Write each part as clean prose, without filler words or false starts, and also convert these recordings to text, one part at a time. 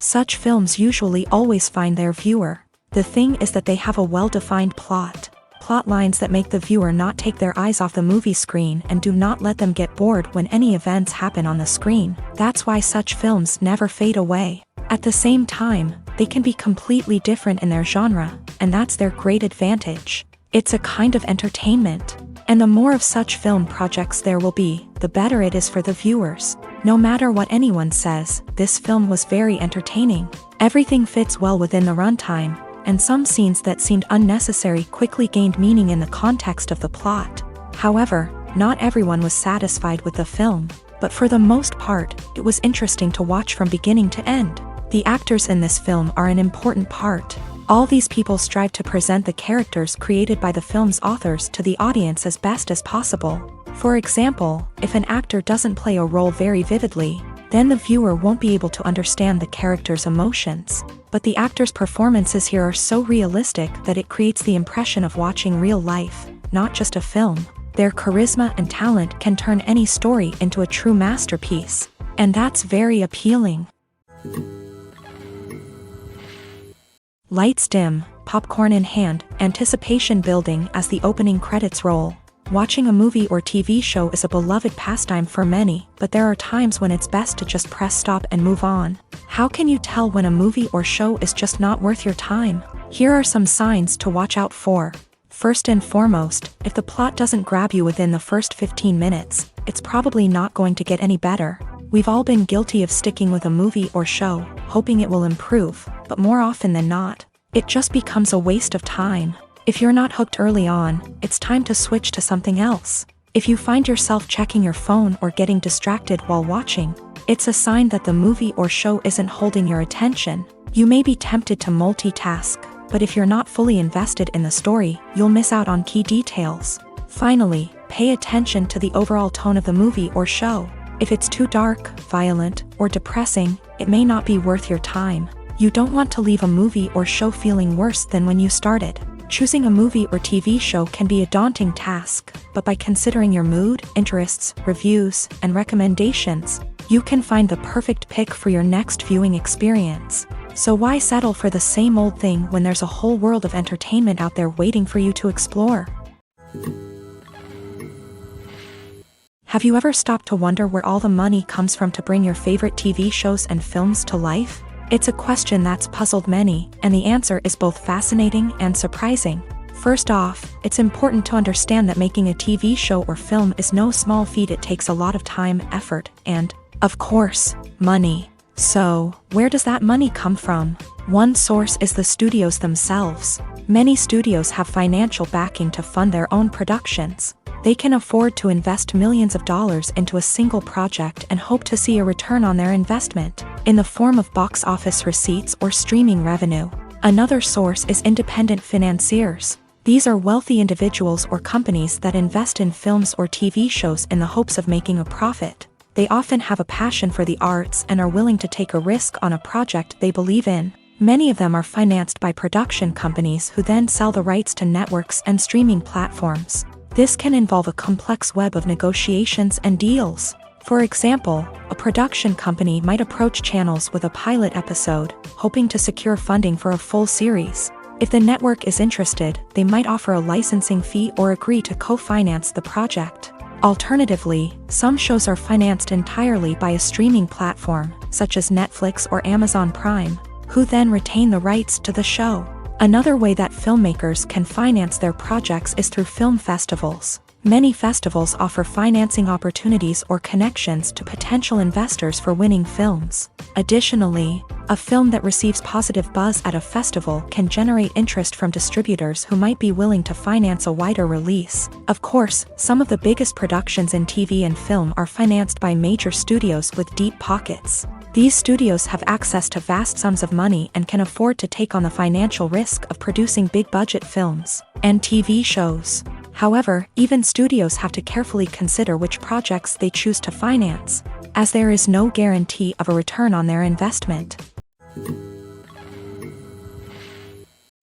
Such films usually always find their viewer. The thing is that they have a well-defined plot. Plot lines that make the viewer not take their eyes off the movie screen and do not let them get bored when any events happen on the screen. That's why such films never fade away. At the same time, they can be completely different in their genre, and that's their great advantage. It's a kind of entertainment. And the more of such film projects there will be, the better it is for the viewers. No matter what anyone says, this film was very entertaining. Everything fits well within the runtime, and some scenes that seemed unnecessary quickly gained meaning in the context of the plot. However, not everyone was satisfied with the film, but for the most part, it was interesting to watch from beginning to end. The actors in this film are an important part. All these people strive to present the characters created by the film's authors to the audience as best as possible. For example, if an actor doesn't play a role very vividly, then the viewer won't be able to understand the character's emotions. But the actors' performances here are so realistic that it creates the impression of watching real life, not just a film. Their charisma and talent can turn any story into a true masterpiece. And that's very appealing. Lights dim, popcorn in hand, anticipation building as the opening credits roll. Watching a movie or TV show is a beloved pastime for many, but there are times when it's best to just press stop and move on. How can you tell when a movie or show is just not worth your time? Here are some signs to watch out for. First and foremost, if the plot doesn't grab you within the first 15 minutes, it's probably not going to get any better. We've all been guilty of sticking with a movie or show, hoping it will improve, but more often than not, it just becomes a waste of time. If you're not hooked early on, it's time to switch to something else. If you find yourself checking your phone or getting distracted while watching, it's a sign that the movie or show isn't holding your attention. You may be tempted to multitask, but if you're not fully invested in the story, you'll miss out on key details. Finally, pay attention to the overall tone of the movie or show. If it's too dark, violent, or depressing, it may not be worth your time. You don't want to leave a movie or show feeling worse than when you started. Choosing a movie or TV show can be a daunting task, but by considering your mood, interests, reviews, and recommendations, you can find the perfect pick for your next viewing experience. So why settle for the same old thing when there's a whole world of entertainment out there waiting for you to explore? Have you ever stopped to wonder where all the money comes from to bring your favorite TV shows and films to life? It's a question that's puzzled many, and the answer is both fascinating and surprising. First off, it's important to understand that making a TV show or film is no small feat. It takes a lot of time, effort, and, of course, money. So, where does that money come from? One source is the studios themselves. Many studios have financial backing to fund their own productions. They can afford to invest millions of dollars into a single project and hope to see a return on their investment, in the form of box office receipts or streaming revenue. Another source is independent financiers. These are wealthy individuals or companies that invest in films or TV shows in the hopes of making a profit. They often have a passion for the arts and are willing to take a risk on a project they believe in. Many of them are financed by production companies who then sell the rights to networks and streaming platforms. This can involve a complex web of negotiations and deals. For example, a production company might approach channels with a pilot episode, hoping to secure funding for a full series. If the network is interested, they might offer a licensing fee or agree to co-finance the project. Alternatively, some shows are financed entirely by a streaming platform, such as Netflix or Amazon Prime, who then retain the rights to the show. Another way that filmmakers can finance their projects is through film festivals. Many festivals offer financing opportunities or connections to potential investors for winning films. Additionally, a film that receives positive buzz at a festival can generate interest from distributors who might be willing to finance a wider release. Of course, some of the biggest productions in TV and film are financed by major studios with deep pockets. These studios have access to vast sums of money and can afford to take on the financial risk of producing big-budget films and TV shows. However, even studios have to carefully consider which projects they choose to finance, as there is no guarantee of a return on their investment.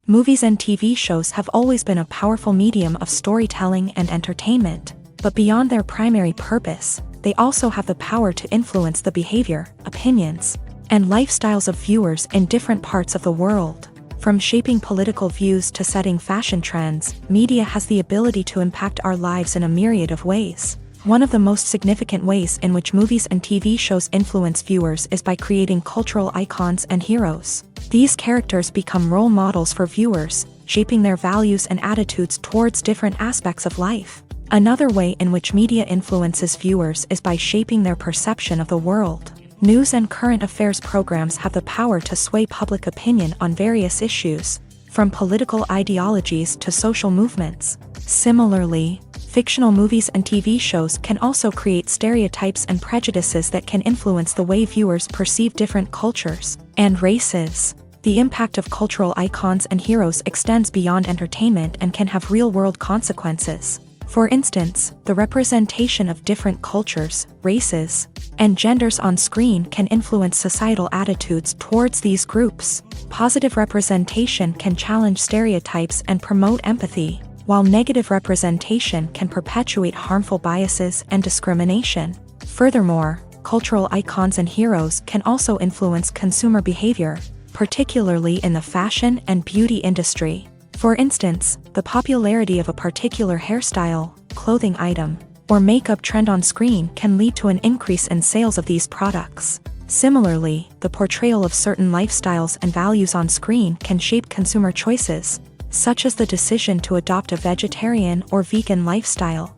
Movies and TV shows have always been a powerful medium of storytelling and entertainment, but beyond their primary purpose, they also have the power to influence the behavior, opinions, and lifestyles of viewers in different parts of the world. From shaping political views to setting fashion trends, media has the ability to impact our lives in a myriad of ways. One of the most significant ways in which movies and TV shows influence viewers is by creating cultural icons and heroes. These characters become role models for viewers, shaping their values and attitudes towards different aspects of life. Another way in which media influences viewers is by shaping their perception of the world. News and current affairs programs have the power to sway public opinion on various issues, from political ideologies to social movements. Similarly, fictional movies and TV shows can also create stereotypes and prejudices that can influence the way viewers perceive different cultures and races. The impact of cultural icons and heroes extends beyond entertainment and can have real-world consequences. For instance, the representation of different cultures, races, and genders on screen can influence societal attitudes towards these groups. Positive representation can challenge stereotypes and promote empathy, while negative representation can perpetuate harmful biases and discrimination. Furthermore, cultural icons and heroes can also influence consumer behavior, particularly in the fashion and beauty industry. For instance, the popularity of a particular hairstyle, clothing item, or makeup trend on screen can lead to an increase in sales of these products. Similarly, the portrayal of certain lifestyles and values on screen can shape consumer choices, such as the decision to adopt a vegetarian or vegan lifestyle.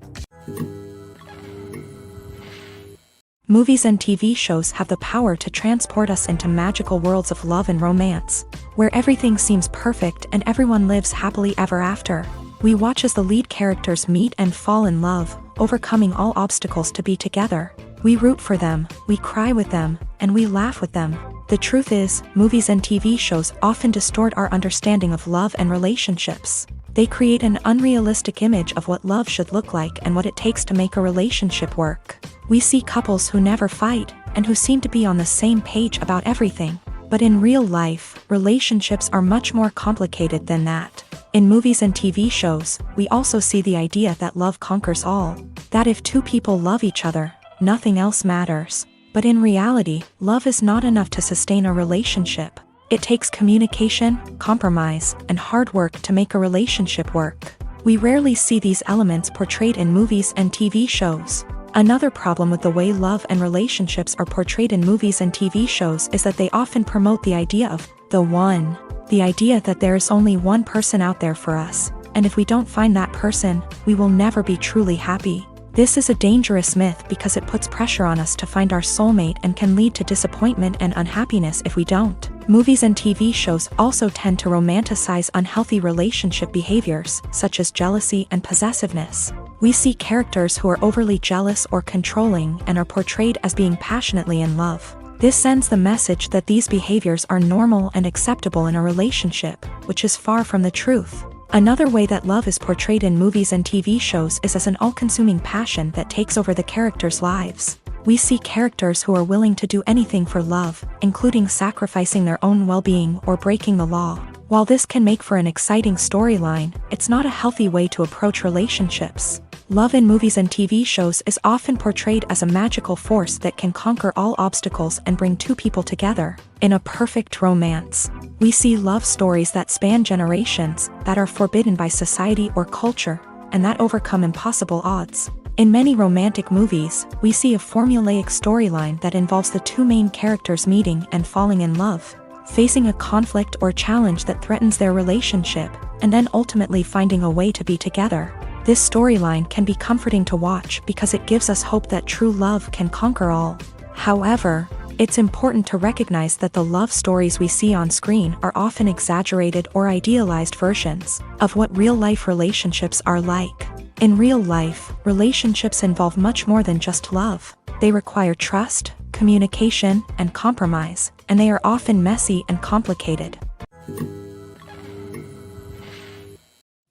Movies and TV shows have the power to transport us into magical worlds of love and romance, where everything seems perfect and everyone lives happily ever after. We watch as the lead characters meet and fall in love, overcoming all obstacles to be together. We root for them, we cry with them, and we laugh with them. The truth is, movies and TV shows often distort our understanding of love and relationships. They create an unrealistic image of what love should look like and what it takes to make a relationship work. We see couples who never fight, and who seem to be on the same page about everything. But in real life, relationships are much more complicated than that. In movies and TV shows, we also see the idea that love conquers all. That if two people love each other, nothing else matters. But in reality, love is not enough to sustain a relationship. It takes communication, compromise, and hard work to make a relationship work. We rarely see these elements portrayed in movies and TV shows. Another problem with the way love and relationships are portrayed in movies and TV shows is that they often promote the idea of the one. The idea that there is only one person out there for us, and if we don't find that person, we will never be truly happy. This is a dangerous myth because it puts pressure on us to find our soulmate and can lead to disappointment and unhappiness if we don't. Movies and TV shows also tend to romanticize unhealthy relationship behaviors, such as jealousy and possessiveness. We see characters who are overly jealous or controlling and are portrayed as being passionately in love. This sends the message that these behaviors are normal and acceptable in a relationship, which is far from the truth. Another way that love is portrayed in movies and TV shows is as an all-consuming passion that takes over the characters' lives. We see characters who are willing to do anything for love, including sacrificing their own well-being or breaking the law. While this can make for an exciting storyline, it's not a healthy way to approach relationships. Love in movies and TV shows is often portrayed as a magical force that can conquer all obstacles and bring two people together in a perfect romance. We see love stories that span generations, that are forbidden by society or culture, and that overcome impossible odds. In many romantic movies, we see a formulaic storyline that involves the two main characters meeting and falling in love, facing a conflict or challenge that threatens their relationship, and then ultimately finding a way to be together. This storyline can be comforting to watch because it gives us hope that true love can conquer all. However, it's important to recognize that the love stories we see on screen are often exaggerated or idealized versions of what real-life relationships are like. In real life, relationships involve much more than just love. They require trust, communication, and compromise, and they are often messy and complicated.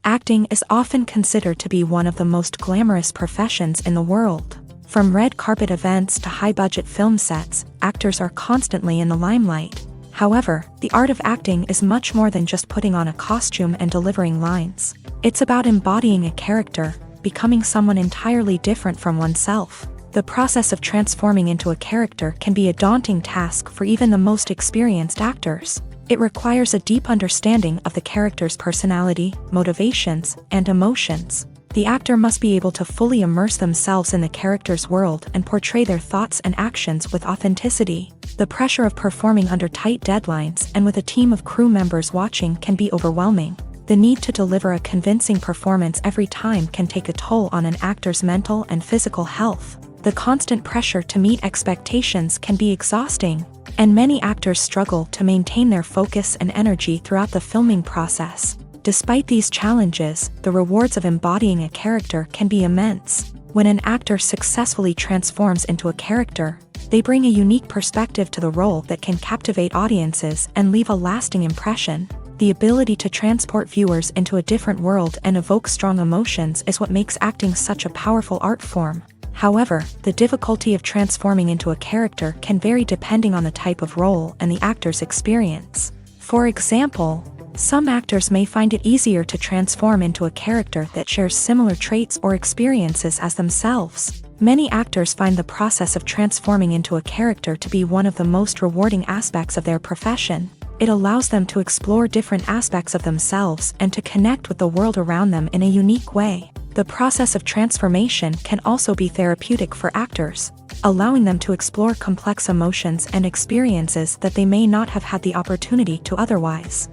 Acting is often considered to be one of the most glamorous professions in the world. From red carpet events to high-budget film sets, actors are constantly in the limelight. However, the art of acting is much more than just putting on a costume and delivering lines. It's about embodying a character, becoming someone entirely different from oneself. The process of transforming into a character can be a daunting task for even the most experienced actors. It requires a deep understanding of the character's personality, motivations, and emotions. The actor must be able to fully immerse themselves in the character's world and portray their thoughts and actions with authenticity. The pressure of performing under tight deadlines and with a team of crew members watching can be overwhelming. The need to deliver a convincing performance every time can take a toll on an actor's mental and physical health. The constant pressure to meet expectations can be exhausting, and many actors struggle to maintain their focus and energy throughout the filming process. Despite these challenges, the rewards of embodying a character can be immense. When an actor successfully transforms into a character, they bring a unique perspective to the role that can captivate audiences and leave a lasting impression. The ability to transport viewers into a different world and evoke strong emotions is what makes acting such a powerful art form. However, the difficulty of transforming into a character can vary depending on the type of role and the actor's experience. For example, some actors may find it easier to transform into a character that shares similar traits or experiences as themselves. Many actors find the process of transforming into a character to be one of the most rewarding aspects of their profession. It allows them to explore different aspects of themselves and to connect with the world around them in a unique way. The process of transformation can also be therapeutic for actors, allowing them to explore complex emotions and experiences that they may not have had the opportunity to otherwise.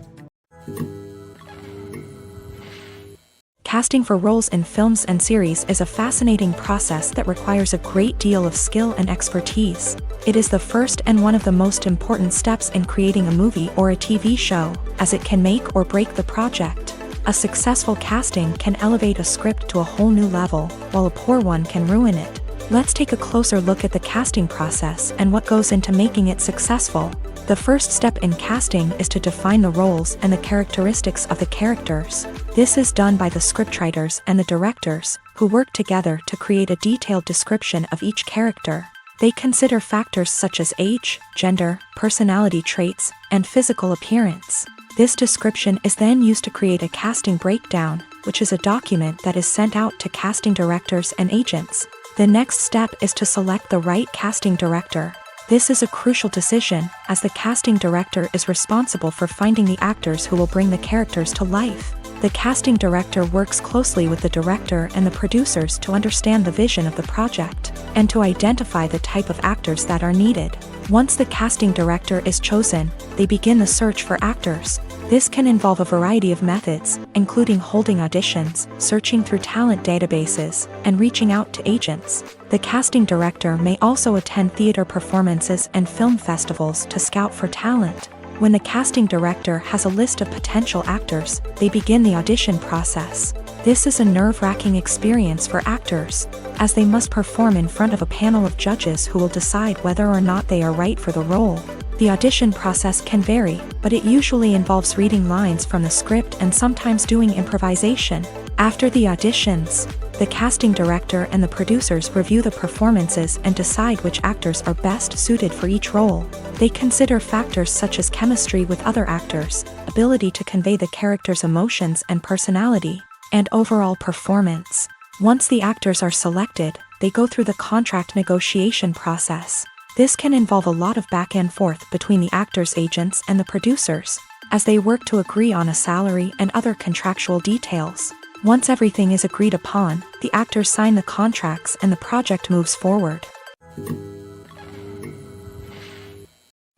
Casting for roles in films and series is a fascinating process that requires a great deal of skill and expertise. It is the first and one of the most important steps in creating a movie or a TV show, as it can make or break the project. A successful casting can elevate a script to a whole new level, while a poor one can ruin it. Let's take a closer look at the casting process and what goes into making it successful. The first step in casting is to define the roles and the characteristics of the characters. This is done by the scriptwriters and the directors, who work together to create a detailed description of each character. They consider factors such as age, gender, personality traits, and physical appearance. This description is then used to create a casting breakdown, which is a document that is sent out to casting directors and agents. The next step is to select the right casting director. This is a crucial decision, as the casting director is responsible for finding the actors who will bring the characters to life. The casting director works closely with the director and the producers to understand the vision of the project, and to identify the type of actors that are needed. Once the casting director is chosen, they begin the search for actors. This can involve a variety of methods, including holding auditions, searching through talent databases, and reaching out to agents. The casting director may also attend theater performances and film festivals to scout for talent. When the casting director has a list of potential actors, they begin the audition process. This is a nerve-wracking experience for actors, as they must perform in front of a panel of judges who will decide whether or not they are right for the role. The audition process can vary, but it usually involves reading lines from the script and sometimes doing improvisation. After the auditions, the casting director and the producers review the performances and decide which actors are best suited for each role. They consider factors such as chemistry with other actors, ability to convey the character's emotions and personality, and overall performance. Once the actors are selected, they go through the contract negotiation process. This can involve a lot of back and forth between the actors' agents and the producers, as they work to agree on a salary and other contractual details. Once everything is agreed upon, the actors sign the contracts and the project moves forward.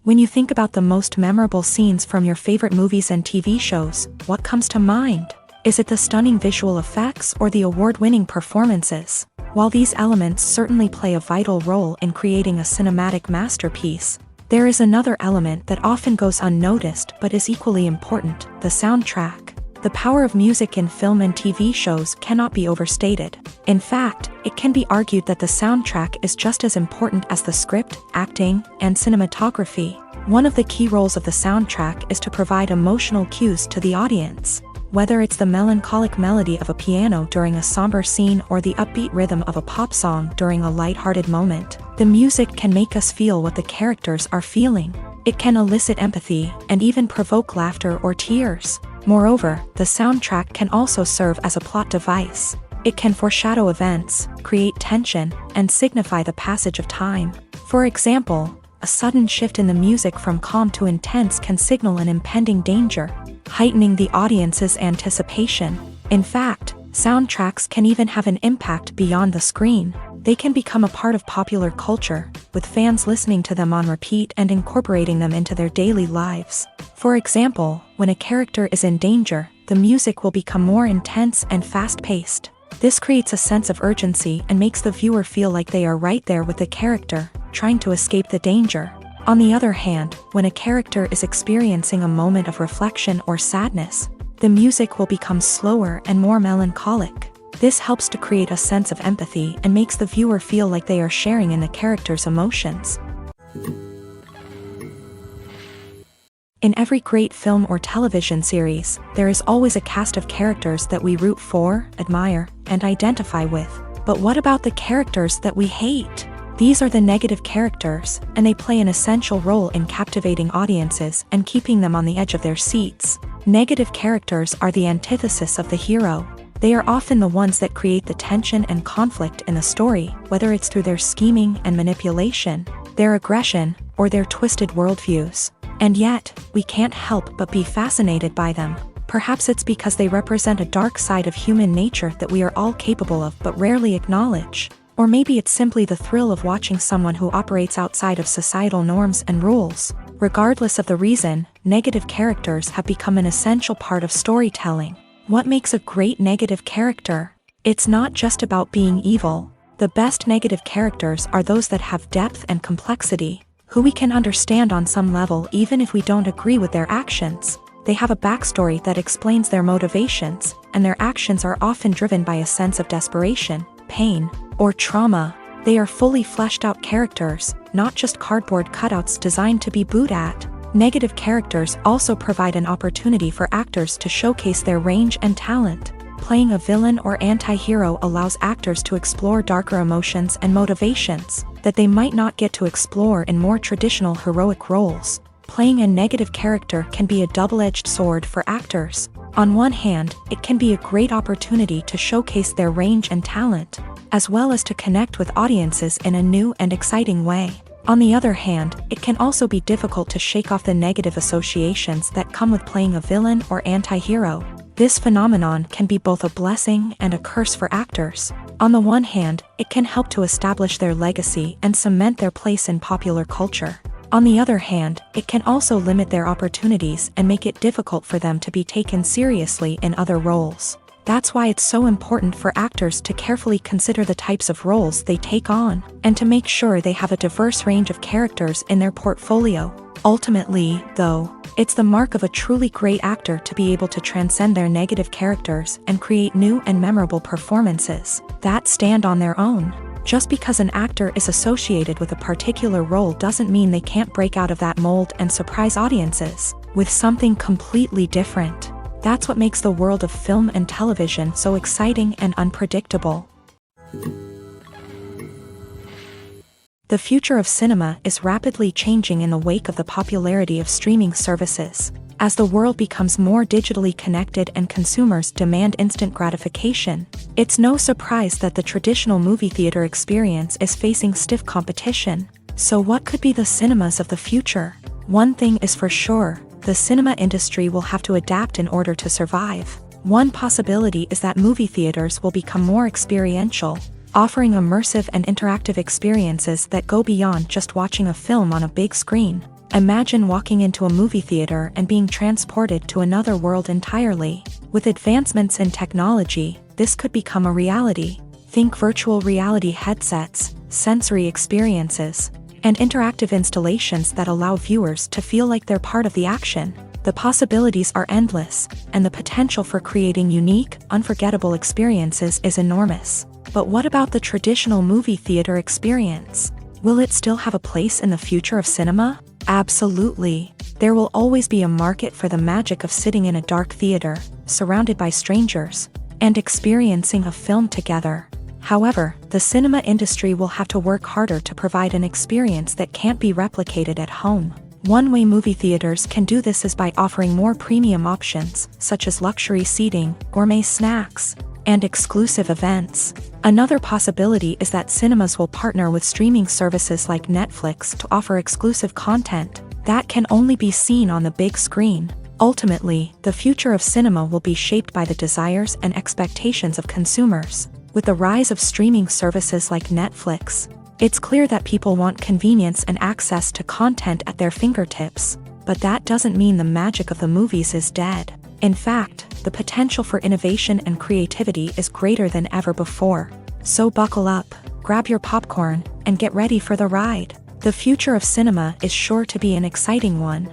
When you think about the most memorable scenes from your favorite movies and TV shows, what comes to mind? Is it the stunning visual effects or the award-winning performances? While these elements certainly play a vital role in creating a cinematic masterpiece, there is another element that often goes unnoticed but is equally important: the soundtrack. The power of music in film and TV shows cannot be overstated. In fact, it can be argued that the soundtrack is just as important as the script, acting, and cinematography. One of the key roles of the soundtrack is to provide emotional cues to the audience. Whether it's the melancholic melody of a piano during a somber scene or the upbeat rhythm of a pop song during a lighthearted moment, the music can make us feel what the characters are feeling. It can elicit empathy and even provoke laughter or tears. Moreover, the soundtrack can also serve as a plot device. It can foreshadow events, create tension, and signify the passage of time. For example, a sudden shift in the music from calm to intense can signal an impending danger, heightening the audience's anticipation. In fact, soundtracks can even have an impact beyond the screen. They can become a part of popular culture, with fans listening to them on repeat and incorporating them into their daily lives. For example, when a character is in danger, the music will become more intense and fast-paced. This creates a sense of urgency and makes the viewer feel like they are right there with the character, trying to escape the danger. On the other hand, when a character is experiencing a moment of reflection or sadness, the music will become slower and more melancholic. This helps to create a sense of empathy and makes the viewer feel like they are sharing in the character's emotions. In every great film or television series, there is always a cast of characters that we root for, admire, and identify with. But what about the characters that we hate? These are the negative characters, and they play an essential role in captivating audiences and keeping them on the edge of their seats. Negative characters are the antithesis of the hero. They are often the ones that create the tension and conflict in the story, whether it's through their scheming and manipulation, their aggression, or their twisted worldviews. And yet, we can't help but be fascinated by them. Perhaps it's because they represent a dark side of human nature that we are all capable of but rarely acknowledge. Or maybe it's simply the thrill of watching someone who operates outside of societal norms and rules. Regardless of the reason, negative characters have become an essential part of storytelling. What makes a great negative character? It's not just about being evil. The best negative characters are those that have depth and complexity, who we can understand on some level even if we don't agree with their actions. They have a backstory that explains their motivations, and their actions are often driven by a sense of desperation, pain, or trauma. They are fully fleshed out characters, not just cardboard cutouts designed to be booed at. Negative characters also provide an opportunity for actors to showcase their range and talent. Playing a villain or anti-hero allows actors to explore darker emotions and motivations that they might not get to explore in more traditional heroic roles. Playing a negative character can be a double-edged sword for actors. On one hand, it can be a great opportunity to showcase their range and talent, as well as to connect with audiences in a new and exciting way. On the other hand, it can also be difficult to shake off the negative associations that come with playing a villain or anti-hero. This phenomenon can be both a blessing and a curse for actors. On the one hand, it can help to establish their legacy and cement their place in popular culture. On the other hand, it can also limit their opportunities and make it difficult for them to be taken seriously in other roles. That's why it's so important for actors to carefully consider the types of roles they take on, and to make sure they have a diverse range of characters in their portfolio. Ultimately, though, it's the mark of a truly great actor to be able to transcend their negative characters and create new and memorable performances that stand on their own. Just because an actor is associated with a particular role doesn't mean they can't break out of that mold and surprise audiences with something completely different. That's what makes the world of film and television so exciting and unpredictable. The future of cinema is rapidly changing in the wake of the popularity of streaming services. As the world becomes more digitally connected and consumers demand instant gratification, it's no surprise that the traditional movie theater experience is facing stiff competition. So what could be the cinemas of the future? One thing is for sure. The cinema industry will have to adapt in order to survive. One possibility is that movie theaters will become more experiential, offering immersive and interactive experiences that go beyond just watching a film on a big screen. Imagine walking into a movie theater and being transported to another world entirely. With advancements in technology, this could become a reality. Think virtual reality headsets, sensory experiences, and interactive installations that allow viewers to feel like they're part of the action. The possibilities are endless, and the potential for creating unique, unforgettable experiences is enormous. But what about the traditional movie theater experience? Will it still have a place in the future of cinema? Absolutely. There will always be a market for the magic of sitting in a dark theater, surrounded by strangers, and experiencing a film together. However, the cinema industry will have to work harder to provide an experience that can't be replicated at home. One way movie theaters can do this is by offering more premium options, such as luxury seating, gourmet snacks, and exclusive events. Another possibility is that cinemas will partner with streaming services like Netflix to offer exclusive content that can only be seen on the big screen. Ultimately, the future of cinema will be shaped by the desires and expectations of consumers. With the rise of streaming services like Netflix, it's clear that people want convenience and access to content at their fingertips. But that doesn't mean the magic of the movies is dead. In fact, the potential for innovation and creativity is greater than ever before. So buckle up, grab your popcorn, and get ready for the ride. The future of cinema is sure to be an exciting one.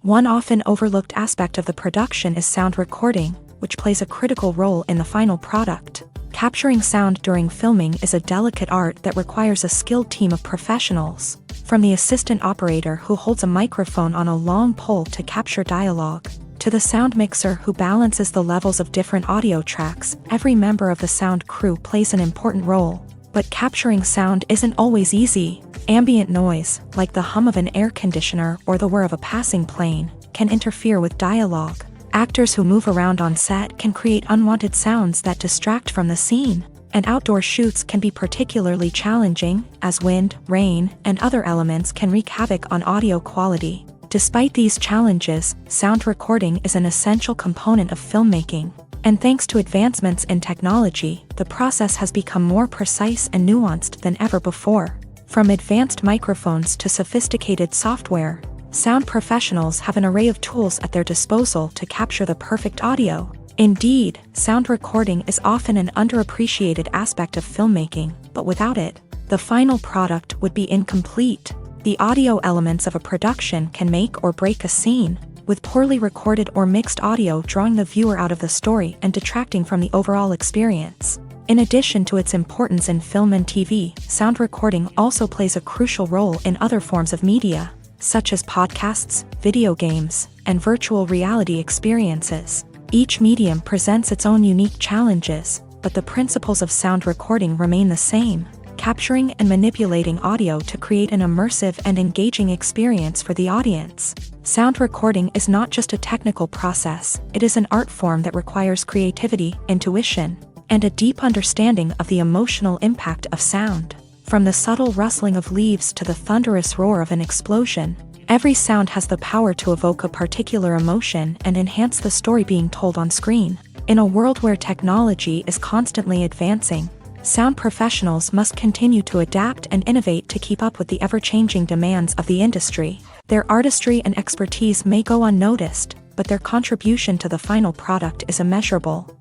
One often overlooked aspect of the production is sound recording, which plays a critical role in the final product. Capturing sound during filming is a delicate art that requires a skilled team of professionals. From the assistant operator who holds a microphone on a long pole to capture dialogue, to the sound mixer who balances the levels of different audio tracks, every member of the sound crew plays an important role. But capturing sound isn't always easy. Ambient noise, like the hum of an air conditioner or the whir of a passing plane, can interfere with dialogue. Actors who move around on set can create unwanted sounds that distract from the scene. And outdoor shoots can be particularly challenging, as wind, rain, and other elements can wreak havoc on audio quality. Despite these challenges, sound recording is an essential component of filmmaking. And thanks to advancements in technology, the process has become more precise and nuanced than ever before. From advanced microphones to sophisticated software, sound professionals have an array of tools at their disposal to capture the perfect audio. Indeed, sound recording is often an underappreciated aspect of filmmaking, but without it, the final product would be incomplete. The audio elements of a production can make or break a scene, with poorly recorded or mixed audio drawing the viewer out of the story and detracting from the overall experience. In addition to its importance in film and TV, sound recording also plays a crucial role in other forms of media, such as podcasts, video games, and virtual reality experiences. Each medium presents its own unique challenges, but the principles of sound recording remain the same, capturing and manipulating audio to create an immersive and engaging experience for the audience. Sound recording is not just a technical process, it is an art form that requires creativity, intuition, and a deep understanding of the emotional impact of sound. From the subtle rustling of leaves to the thunderous roar of an explosion, every sound has the power to evoke a particular emotion and enhance the story being told on screen. In a world where technology is constantly advancing, sound professionals must continue to adapt and innovate to keep up with the ever-changing demands of the industry. Their artistry and expertise may go unnoticed, but their contribution to the final product is immeasurable.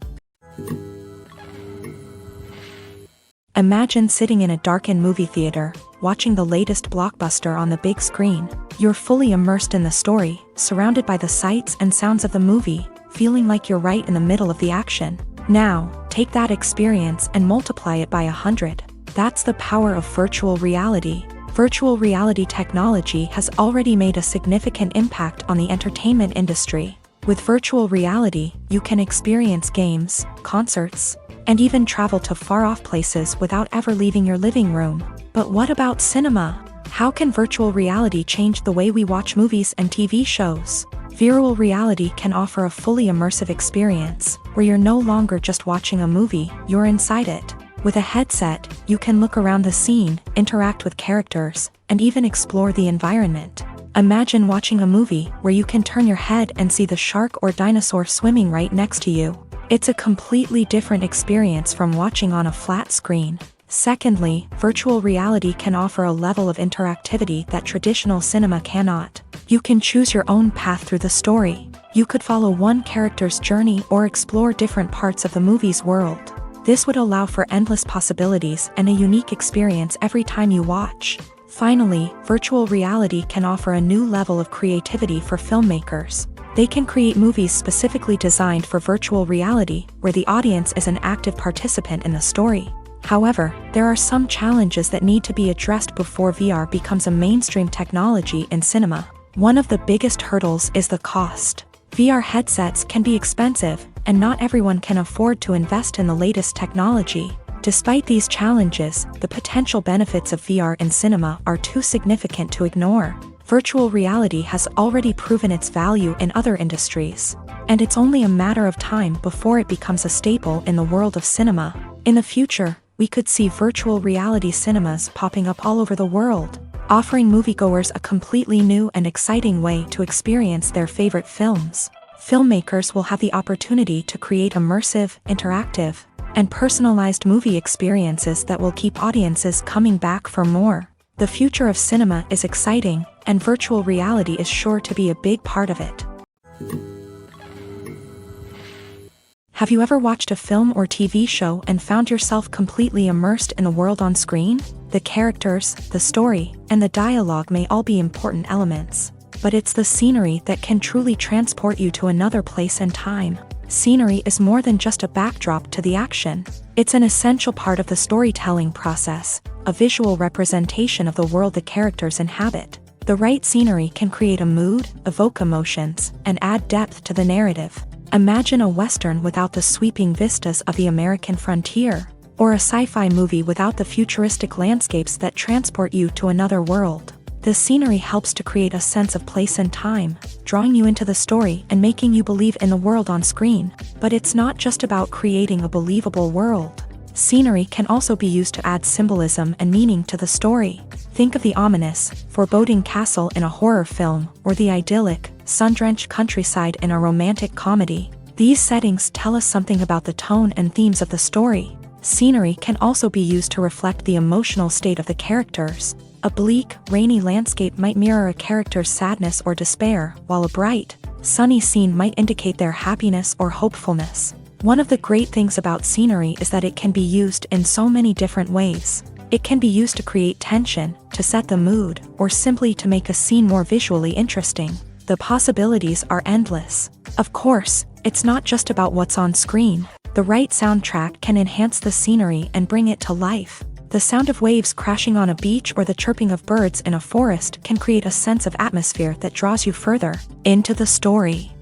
Imagine sitting in a darkened movie theater, watching the latest blockbuster on the big screen. You're fully immersed in the story, surrounded by the sights and sounds of the movie, feeling like you're right in the middle of the action. Now, take that experience and multiply it by 100. That's the power of virtual reality. Virtual reality technology has already made a significant impact on the entertainment industry. With virtual reality, you can experience games, concerts, and even travel to far-off places without ever leaving your living room. But what about cinema? How can virtual reality change the way we watch movies and TV shows? Virtual reality can offer a fully immersive experience, where you're no longer just watching a movie, you're inside it. With a headset, you can look around the scene, interact with characters, and even explore the environment. Imagine watching a movie where you can turn your head and see the shark or dinosaur swimming right next to you. It's a completely different experience from watching on a flat screen. Secondly, virtual reality can offer a level of interactivity that traditional cinema cannot. You can choose your own path through the story. You could follow one character's journey or explore different parts of the movie's world. This would allow for endless possibilities and a unique experience every time you watch. Finally, virtual reality can offer a new level of creativity for filmmakers. They can create movies specifically designed for virtual reality, where the audience is an active participant in the story. However, there are some challenges that need to be addressed before VR becomes a mainstream technology in cinema. One of the biggest hurdles is the cost. VR headsets can be expensive, and not everyone can afford to invest in the latest technology. Despite these challenges, the potential benefits of VR in cinema are too significant to ignore. Virtual reality has already proven its value in other industries, and it's only a matter of time before it becomes a staple in the world of cinema. In the future, we could see virtual reality cinemas popping up all over the world, offering moviegoers a completely new and exciting way to experience their favorite films. Filmmakers will have the opportunity to create immersive, interactive, and personalized movie experiences that will keep audiences coming back for more. The future of cinema is exciting, and virtual reality is sure to be a big part of it. Have you ever watched a film or TV show and found yourself completely immersed in the world on screen? The characters, the story, and the dialogue may all be important elements, but it's the scenery that can truly transport you to another place and time. Scenery is more than just a backdrop to the action. It's an essential part of the storytelling process, a visual representation of the world the characters inhabit. The right scenery can create a mood, evoke emotions, and add depth to the narrative. Imagine a Western without the sweeping vistas of the American frontier, or a sci-fi movie without the futuristic landscapes that transport you to another world. The scenery helps to create a sense of place and time, drawing you into the story and making you believe in the world on screen. But it's not just about creating a believable world. Scenery can also be used to add symbolism and meaning to the story. Think of the ominous, foreboding castle in a horror film, or the idyllic, sun-drenched countryside in a romantic comedy. These settings tell us something about the tone and themes of the story. Scenery can also be used to reflect the emotional state of the characters. A bleak, rainy landscape might mirror a character's sadness or despair, while a bright, sunny scene might indicate their happiness or hopefulness. One of the great things about scenery is that it can be used in so many different ways. It can be used to create tension, to set the mood, or simply to make a scene more visually interesting. The possibilities are endless. Of course, it's not just about what's on screen. The right soundtrack can enhance the scenery and bring it to life. The sound of waves crashing on a beach or the chirping of birds in a forest can create a sense of atmosphere that draws you further into the story.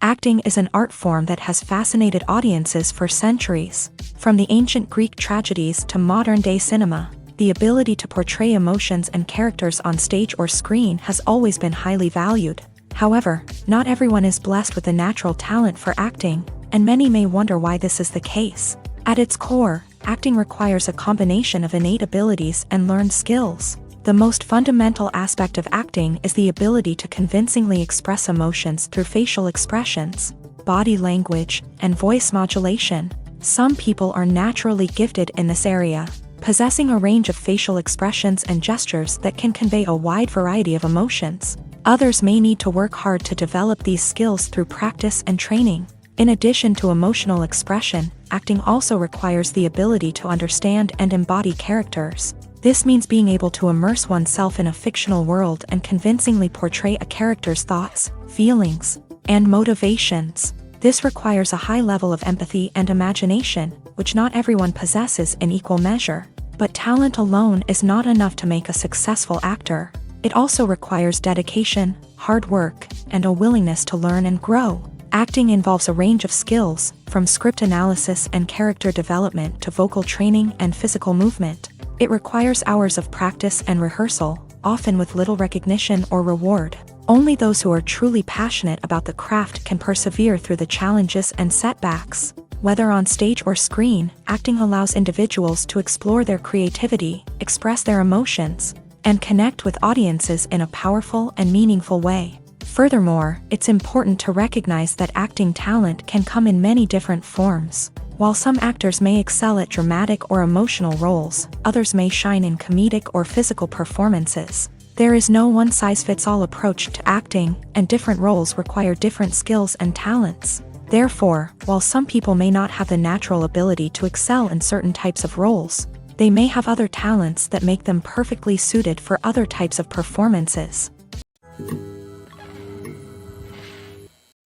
Acting is an art form that has fascinated audiences for centuries. From the ancient Greek tragedies to modern-day cinema, the ability to portray emotions and characters on stage or screen has always been highly valued. However, not everyone is blessed with a natural talent for acting, and many may wonder why this is the case. At its core, acting requires a combination of innate abilities and learned skills. The most fundamental aspect of acting is the ability to convincingly express emotions through facial expressions, body language, and voice modulation. Some people are naturally gifted in this area, possessing a range of facial expressions and gestures that can convey a wide variety of emotions. Others may need to work hard to develop these skills through practice and training. In addition to emotional expression, acting also requires the ability to understand and embody characters. This means being able to immerse oneself in a fictional world and convincingly portray a character's thoughts, feelings, and motivations. This requires a high level of empathy and imagination, which not everyone possesses in equal measure. But talent alone is not enough to make a successful actor. It also requires dedication, hard work, and a willingness to learn and grow. Acting involves a range of skills, from script analysis and character development to vocal training and physical movement. It requires hours of practice and rehearsal, often with little recognition or reward. Only those who are truly passionate about the craft can persevere through the challenges and setbacks. Whether on stage or screen, acting allows individuals to explore their creativity, express their emotions, and connect with audiences in a powerful and meaningful way. Furthermore, it's important to recognize that acting talent can come in many different forms. While some actors may excel at dramatic or emotional roles, others may shine in comedic or physical performances. There is no one-size-fits-all approach to acting, and different roles require different skills and talents. Therefore, while some people may not have the natural ability to excel in certain types of roles, they may have other talents that make them perfectly suited for other types of performances.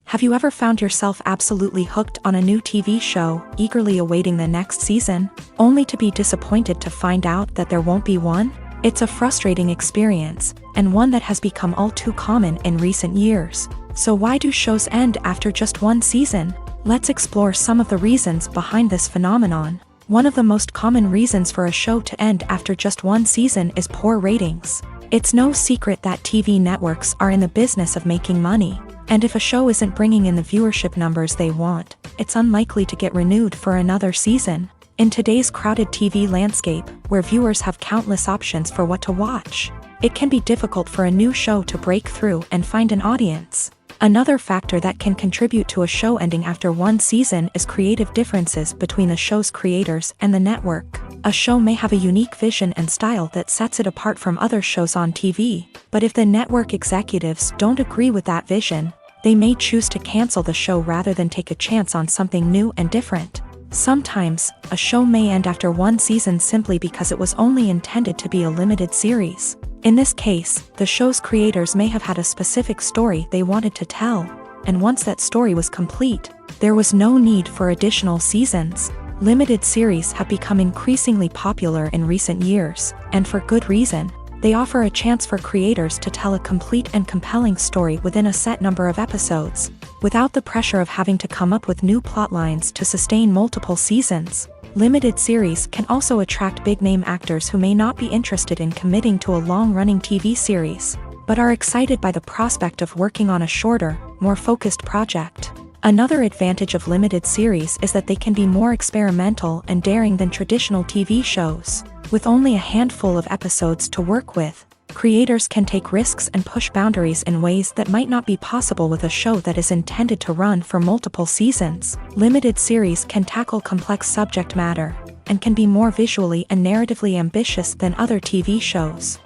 Have you ever found yourself absolutely hooked on a new TV show, eagerly awaiting the next season, only to be disappointed to find out that there won't be one? It's a frustrating experience, and one that has become all too common in recent years. So why do shows end after just one season? Let's explore some of the reasons behind this phenomenon. One of the most common reasons for a show to end after just one season is poor ratings. It's no secret that TV networks are in the business of making money, and if a show isn't bringing in the viewership numbers they want, it's unlikely to get renewed for another season. In today's crowded TV landscape, where viewers have countless options for what to watch, it can be difficult for a new show to break through and find an audience. Another factor that can contribute to a show ending after one season is creative differences between the show's creators and the network. A show may have a unique vision and style that sets it apart from other shows on TV, but if the network executives don't agree with that vision, they may choose to cancel the show rather than take a chance on something new and different. Sometimes, a show may end after one season simply because it was only intended to be a limited series. In this case, the show's creators may have had a specific story they wanted to tell, and once that story was complete, there was no need for additional seasons. Limited series have become increasingly popular in recent years, and for good reason. They offer a chance for creators to tell a complete and compelling story within a set number of episodes, without the pressure of having to come up with new plotlines to sustain multiple seasons. Limited series can also attract big-name actors who may not be interested in committing to a long-running TV series, but are excited by the prospect of working on a shorter, more focused project. Another advantage of limited series is that they can be more experimental and daring than traditional TV shows. With only a handful of episodes to work with, creators can take risks and push boundaries in ways that might not be possible with a show that is intended to run for multiple seasons. Limited series can tackle complex subject matter, and can be more visually and narratively ambitious than other TV shows.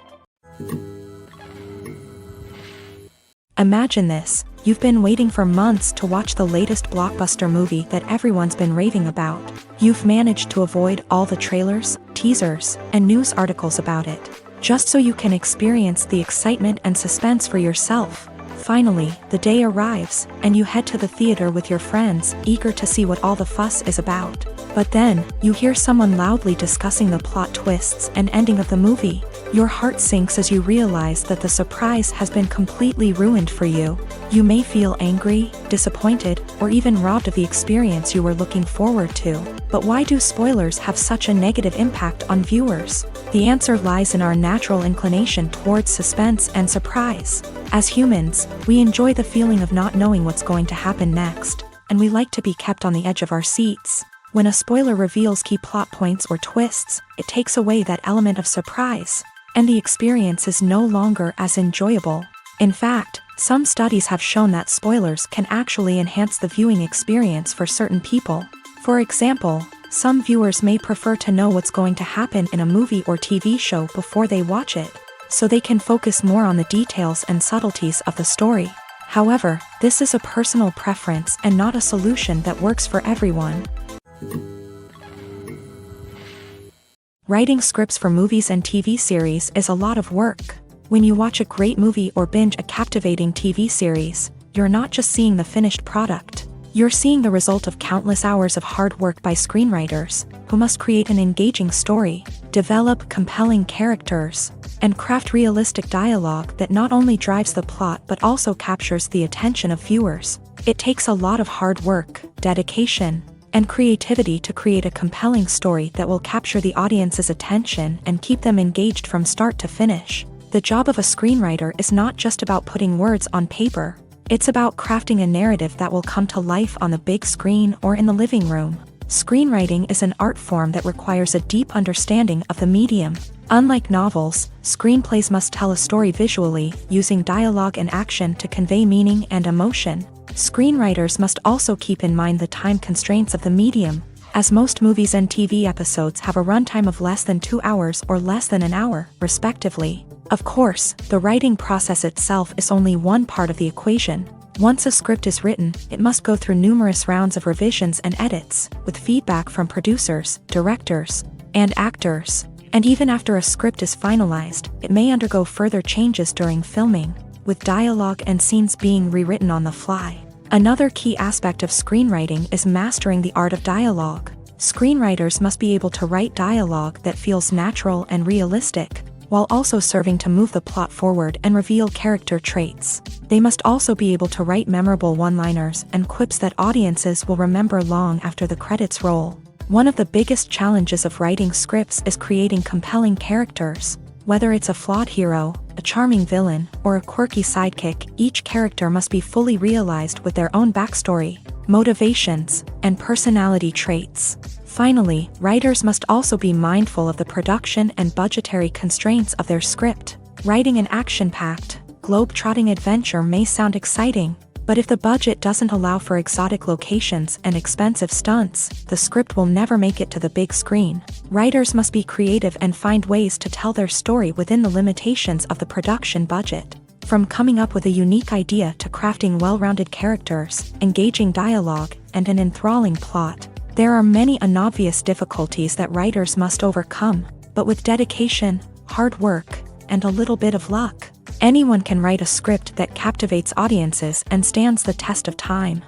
Imagine this: you've been waiting for months to watch the latest blockbuster movie that everyone's been raving about. You've managed to avoid all the trailers, teasers, and news articles about it, just so you can experience the excitement and suspense for yourself. Finally, the day arrives, and you head to the theater with your friends, eager to see what all the fuss is about. But then, you hear someone loudly discussing the plot twists and ending of the movie. Your heart sinks as you realize that the surprise has been completely ruined for you. You may feel angry, disappointed, or even robbed of the experience you were looking forward to. But why do spoilers have such a negative impact on viewers? The answer lies in our natural inclination towards suspense and surprise. As humans, we enjoy the feeling of not knowing what's going to happen next, and we like to be kept on the edge of our seats. When a spoiler reveals key plot points or twists, it takes away that element of surprise, and the experience is no longer as enjoyable. In fact, some studies have shown that spoilers can actually enhance the viewing experience for certain people. For example, some viewers may prefer to know what's going to happen in a movie or TV show before they watch it, so they can focus more on the details and subtleties of the story. However, this is a personal preference and not a solution that works for everyone. Writing scripts for movies and TV series is a lot of work. When you watch a great movie or binge a captivating TV series, you're not just seeing the finished product. You're seeing the result of countless hours of hard work by screenwriters, who must create an engaging story, develop compelling characters, and craft realistic dialogue that not only drives the plot but also captures the attention of viewers. It takes a lot of hard work, dedication, and creativity to create a compelling story that will capture the audience's attention and keep them engaged from start to finish. The job of a screenwriter is not just about putting words on paper. It's about crafting a narrative that will come to life on the big screen or in the living room. Screenwriting is an art form that requires a deep understanding of the medium. Unlike novels, screenplays must tell a story visually, using dialogue and action to convey meaning and emotion. Screenwriters must also keep in mind the time constraints of the medium, as most movies and TV episodes have a runtime of less than 2 hours or less than an hour, respectively. Of course, the writing process itself is only one part of the equation. Once a script is written, it must go through numerous rounds of revisions and edits, with feedback from producers, directors, and actors. And even after a script is finalized, it may undergo further changes during filming, with dialogue and scenes being rewritten on the fly. Another key aspect of screenwriting is mastering the art of dialogue. Screenwriters must be able to write dialogue that feels natural and realistic, while also serving to move the plot forward and reveal character traits. They must also be able to write memorable one-liners and quips that audiences will remember long after the credits roll. One of the biggest challenges of writing scripts is creating compelling characters. Whether it's a flawed hero, a charming villain, or a quirky sidekick, each character must be fully realized with their own backstory, motivations, and personality traits. Finally, writers must also be mindful of the production and budgetary constraints of their script. Writing an action-packed, globe-trotting adventure may sound exciting, but if the budget doesn't allow for exotic locations and expensive stunts, the script will never make it to the big screen. Writers must be creative and find ways to tell their story within the limitations of the production budget. From coming up with a unique idea to crafting well-rounded characters, engaging dialogue, and an enthralling plot, there are many unobvious difficulties that writers must overcome, but with dedication, hard work, and a little bit of luck, anyone can write a script that captivates audiences and stands the test of time.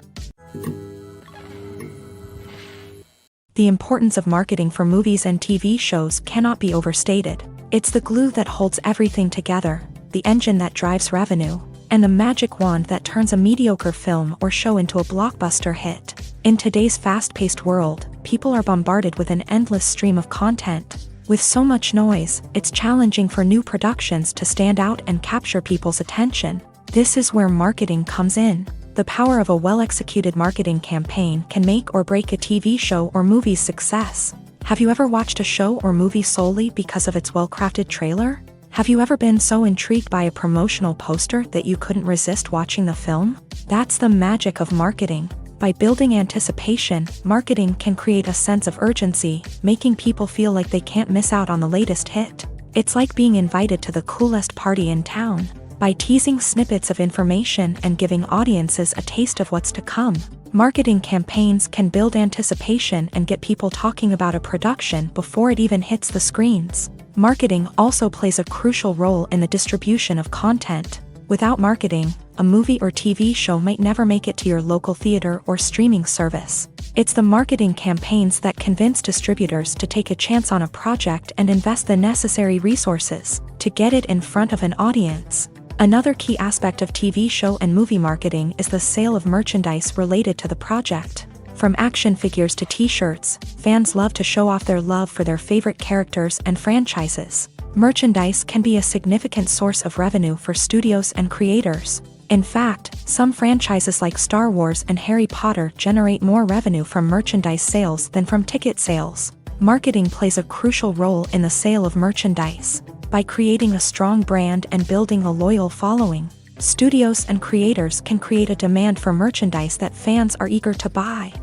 The importance of marketing for movies and TV shows cannot be overstated. It's the glue that holds everything together, the engine that drives revenue, and the magic wand that turns a mediocre film or show into a blockbuster hit. In today's fast-paced world, people are bombarded with an endless stream of content. With so much noise, it's challenging for new productions to stand out and capture people's attention. This is where marketing comes in. The power of a well-executed marketing campaign can make or break a TV show or movie's success. Have you ever watched a show or movie solely because of its well-crafted trailer? Have you ever been so intrigued by a promotional poster that you couldn't resist watching the film? That's the magic of marketing. By building anticipation, marketing can create a sense of urgency, making people feel like they can't miss out on the latest hit. It's like being invited to the coolest party in town. By teasing snippets of information and giving audiences a taste of what's to come, marketing campaigns can build anticipation and get people talking about a production before it even hits the screens. Marketing also plays a crucial role in the distribution of content. Without marketing, a movie or TV show might never make it to your local theater or streaming service. It's the marketing campaigns that convince distributors to take a chance on a project and invest the necessary resources to get it in front of an audience. Another key aspect of TV show and movie marketing is the sale of merchandise related to the project. From action figures to t-shirts, fans love to show off their love for their favorite characters and franchises. Merchandise can be a significant source of revenue for studios and creators. In fact, some franchises like Star Wars and Harry Potter generate more revenue from merchandise sales than from ticket sales. Marketing plays a crucial role in the sale of merchandise. By creating a strong brand and building a loyal following, studios and creators can create a demand for merchandise that fans are eager to buy.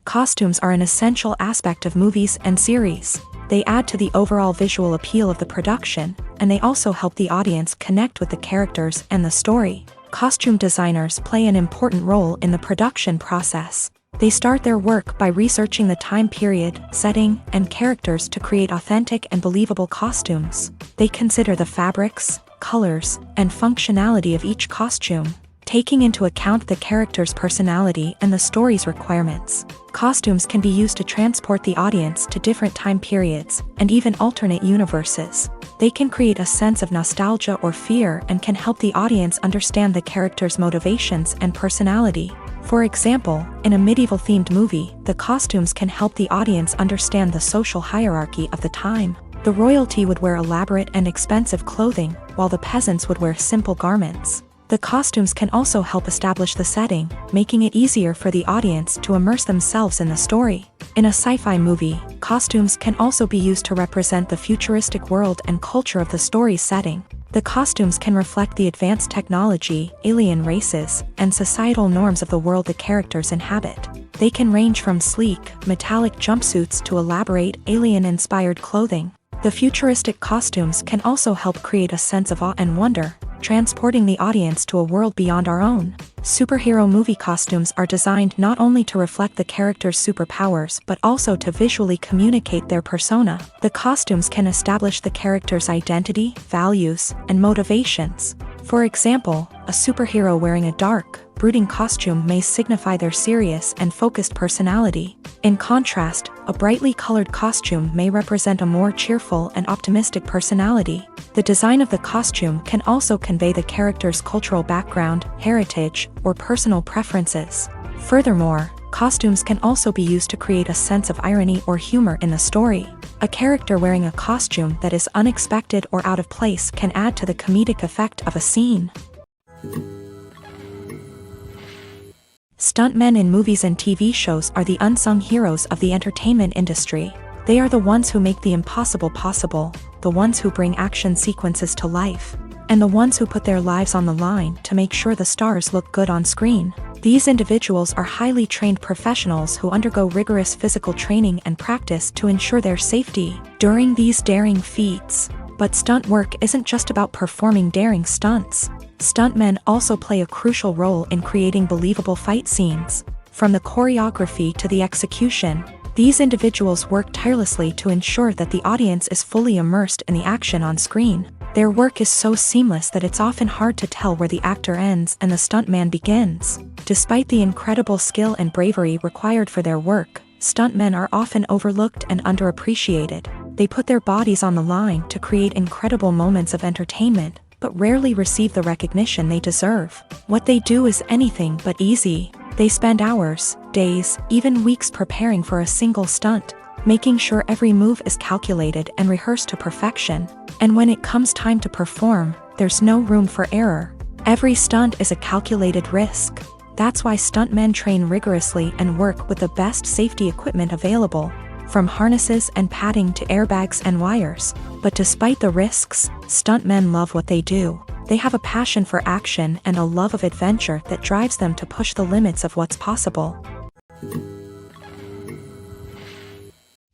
Costumes are an essential aspect of movies and series. They add to the overall visual appeal of the production, and they also help the audience connect with the characters and the story. Costume designers play an important role in the production process. They start their work by researching the time period, setting, and characters to create authentic and believable costumes. They consider the fabrics, colors, and functionality of each costume, taking into account the character's personality and the story's requirements. Costumes can be used to transport the audience to different time periods and even alternate universes. They can create a sense of nostalgia or fear and can help the audience understand the character's motivations and personality. For example, in a medieval-themed movie, the costumes can help the audience understand the social hierarchy of the time. The royalty would wear elaborate and expensive clothing, while the peasants would wear simple garments. The costumes can also help establish the setting, making it easier for the audience to immerse themselves in the story. In a sci-fi movie, costumes can also be used to represent the futuristic world and culture of the story's setting. The costumes can reflect the advanced technology, alien races, and societal norms of the world the characters inhabit. They can range from sleek, metallic jumpsuits to elaborate, alien-inspired clothing. The futuristic costumes can also help create a sense of awe and wonder, transporting the audience to a world beyond our own. Superhero movie costumes are designed not only to reflect the character's superpowers but also to visually communicate their persona. The costumes can establish the character's identity, values, and motivations. For example, a superhero wearing a dark, brooding costume may signify their serious and focused personality. In contrast, a brightly colored costume may represent a more cheerful and optimistic personality. The design of the costume can also convey the character's cultural background, heritage, or personal preferences. Furthermore, Costumes can also be used to create a sense of irony or humor in the story. A character wearing a costume that is unexpected or out of place can add to the comedic effect of a scene. Stuntmen in movies and TV shows are the unsung heroes of the entertainment industry. They are the ones who make the impossible possible, the ones who bring action sequences to life, and the ones who put their lives on the line to make sure the stars look good on screen. These individuals are highly trained professionals who undergo rigorous physical training and practice to ensure their safety during these daring feats. But stunt work isn't just about performing daring stunts. Stuntmen also play a crucial role in creating believable fight scenes. From the choreography to the execution, these individuals work tirelessly to ensure that the audience is fully immersed in the action on screen. Their work is so seamless that it's often hard to tell where the actor ends and the stuntman begins. Despite the incredible skill and bravery required for their work, stuntmen are often overlooked and underappreciated. They put their bodies on the line to create incredible moments of entertainment, but rarely receive the recognition they deserve. What they do is anything but easy. They spend hours, days, even weeks preparing for a single stunt, making sure every move is calculated and rehearsed to perfection. And when it comes time to perform, there's no room for error. Every stunt is a calculated risk. That's why stuntmen train rigorously and work with the best safety equipment available, from harnesses and padding to airbags and wires. But despite the risks, stuntmen love what they do. They have a passion for action and a love of adventure that drives them to push the limits of what's possible.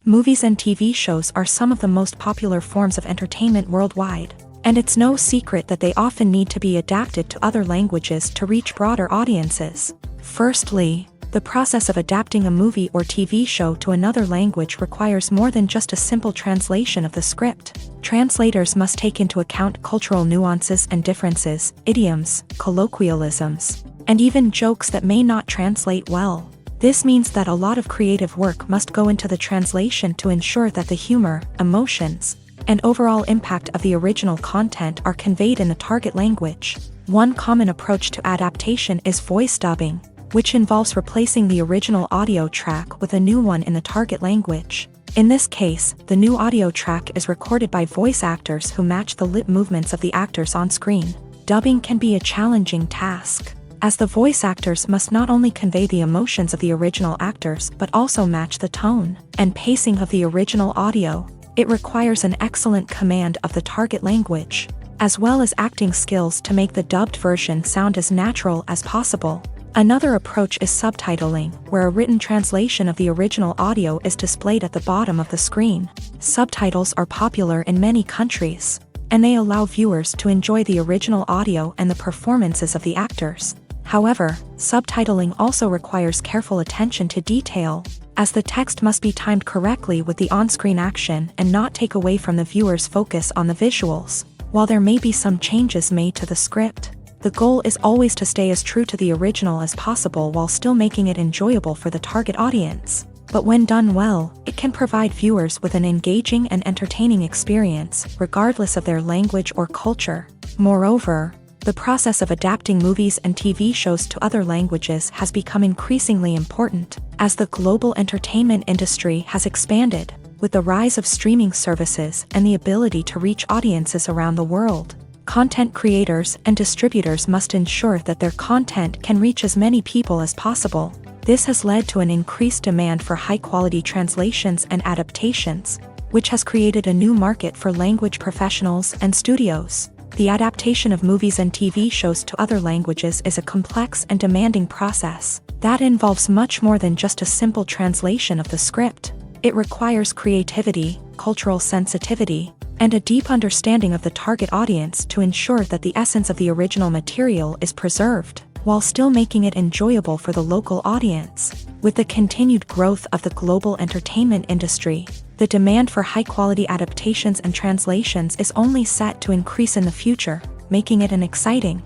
Movies and TV shows are some of the most popular forms of entertainment worldwide, and it's no secret that they often need to be adapted to other languages to reach broader audiences. Firstly, the process of adapting a movie or TV show to another language requires more than just a simple translation of the script. Translators must take into account cultural nuances and differences, idioms, colloquialisms, and even jokes that may not translate well. This means that a lot of creative work must go into the translation to ensure that the humor, emotions, and overall impact of the original content are conveyed in the target language. One common approach to adaptation is voice dubbing, which involves replacing the original audio track with a new one in the target language. In this case, the new audio track is recorded by voice actors who match the lip movements of the actors on screen. Dubbing can be a challenging task, as the voice actors must not only convey the emotions of the original actors but also match the tone and pacing of the original audio. It requires an excellent command of the target language, as well as acting skills to make the dubbed version sound as natural as possible. Another approach is subtitling, where a written translation of the original audio is displayed at the bottom of the screen. Subtitles are popular in many countries, and they allow viewers to enjoy the original audio and the performances of the actors. However, subtitling also requires careful attention to detail, as the text must be timed correctly with the on-screen action and not take away from the viewer's focus on the visuals. While there may be some changes made to the script, the goal is always to stay as true to the original as possible while still making it enjoyable for the target audience. But when done well, it can provide viewers with an engaging and entertaining experience, regardless of their language or culture. Moreover, the process of adapting movies and TV shows to other languages has become increasingly important, as the global entertainment industry has expanded, with the rise of streaming services and the ability to reach audiences around the world. Content creators and distributors must ensure that their content can reach as many people as possible. This has led to an increased demand for high-quality translations and adaptations, which has created a new market for language professionals and studios. The adaptation of movies and TV shows to other languages is a complex and demanding process that involves much more than just a simple translation of the script. It requires creativity, cultural sensitivity, and a deep understanding of the target audience to ensure that the essence of the original material is preserved, while still making it enjoyable for the local audience. With the continued growth of the global entertainment industry, the demand for high-quality adaptations and translations is only set to increase in the future, making it an exciting.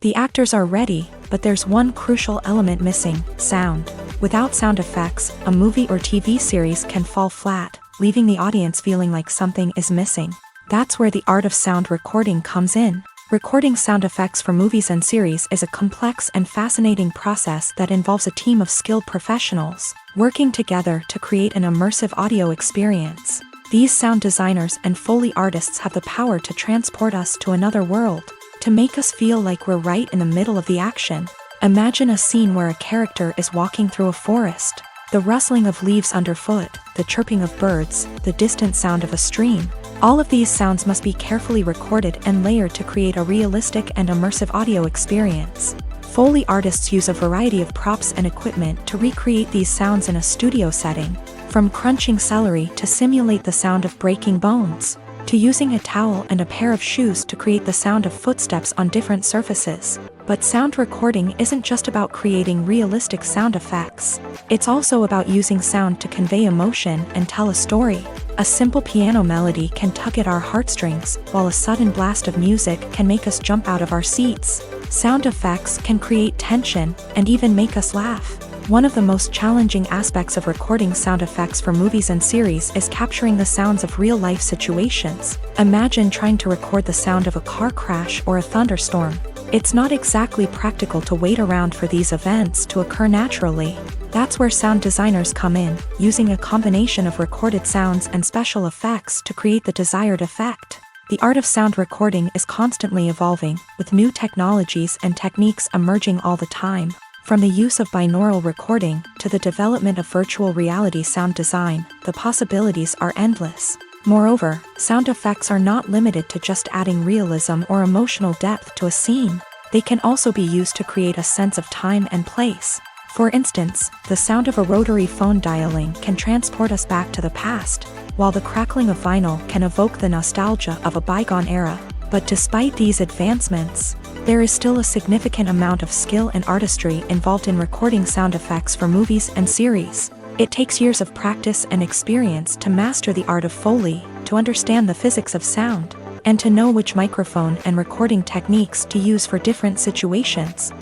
The actors are ready, but there's one crucial element missing: sound. Without sound effects, a movie or TV series can fall flat, leaving the audience feeling like something is missing. That's where the art of sound recording comes in. Recording sound effects for movies and series is a complex and fascinating process that involves a team of skilled professionals working together to create an immersive audio experience. These sound designers and Foley artists have the power to transport us to another world, to make us feel like we're right in the middle of the action. Imagine a scene where a character is walking through a forest. The rustling of leaves underfoot, the chirping of birds, the distant sound of a stream. All of these sounds must be carefully recorded and layered to create a realistic and immersive audio experience. Foley artists use a variety of props and equipment to recreate these sounds in a studio setting, from crunching celery to simulate the sound of breaking bones, to using a towel and a pair of shoes to create the sound of footsteps on different surfaces. But sound recording isn't just about creating realistic sound effects. It's also about using sound to convey emotion and tell a story. A simple piano melody can tug at our heartstrings, while a sudden blast of music can make us jump out of our seats. Sound effects can create tension and even make us laugh. One of the most challenging aspects of recording sound effects for movies and series is capturing the sounds of real-life situations. Imagine trying to record the sound of a car crash or a thunderstorm. It's not exactly practical to wait around for these events to occur naturally. That's where sound designers come in, using a combination of recorded sounds and special effects to create the desired effect. The art of sound recording is constantly evolving, with new technologies and techniques emerging all the time. From the use of binaural recording to the development of virtual reality sound design, the possibilities are endless. Moreover, sound effects are not limited to just adding realism or emotional depth to a scene. They can also be used to create a sense of time and place. For instance, the sound of a rotary phone dialing can transport us back to the past, while the crackling of vinyl can evoke the nostalgia of a bygone era. But despite these advancements, there is still a significant amount of skill and artistry involved in recording sound effects for movies and series. It takes years of practice and experience to master the art of Foley, to understand the physics of sound, and to know which microphone and recording techniques to use for different situations.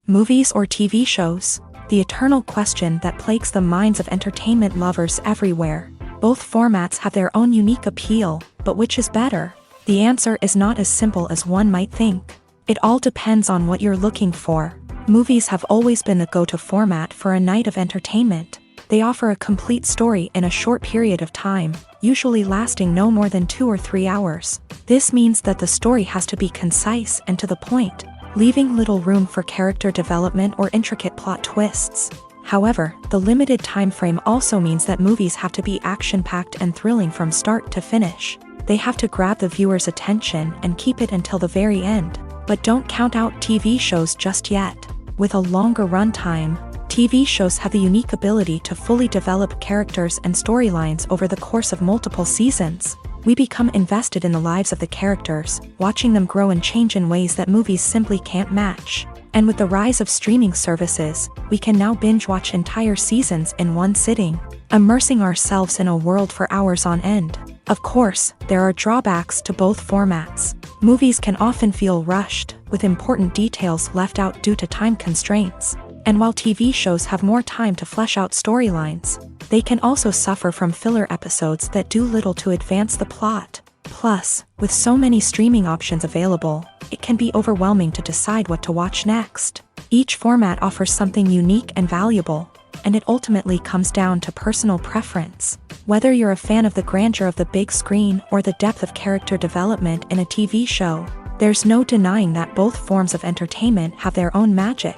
Movies or TV shows? The eternal question that plagues the minds of entertainment lovers everywhere. Both formats have their own unique appeal, but which is better? The answer is not as simple as one might think. It all depends on what you're looking for. Movies have always been the go-to format for a night of entertainment. They offer a complete story in a short period of time, usually lasting no more than 2 or 3 hours. This means that the story has to be concise and to the point, leaving little room for character development or intricate plot twists. However, the limited time frame also means that movies have to be action-packed and thrilling from start to finish. They have to grab the viewer's attention and keep it until the very end. But don't count out TV shows just yet. With a longer runtime, TV shows have the unique ability to fully develop characters and storylines over the course of multiple seasons. We become invested in the lives of the characters, watching them grow and change in ways that movies simply can't match. And with the rise of streaming services, we can now binge-watch entire seasons in one sitting, immersing ourselves in a world for hours on end. Of course, there are drawbacks to both formats. Movies can often feel rushed, with important details left out due to time constraints. And while TV shows have more time to flesh out storylines, they can also suffer from filler episodes that do little to advance the plot. Plus, with so many streaming options available, it can be overwhelming to decide what to watch next. Each format offers something unique and valuable, and it ultimately comes down to personal preference. Whether you're a fan of the grandeur of the big screen or the depth of character development in a TV show, there's no denying that both forms of entertainment have their own magic.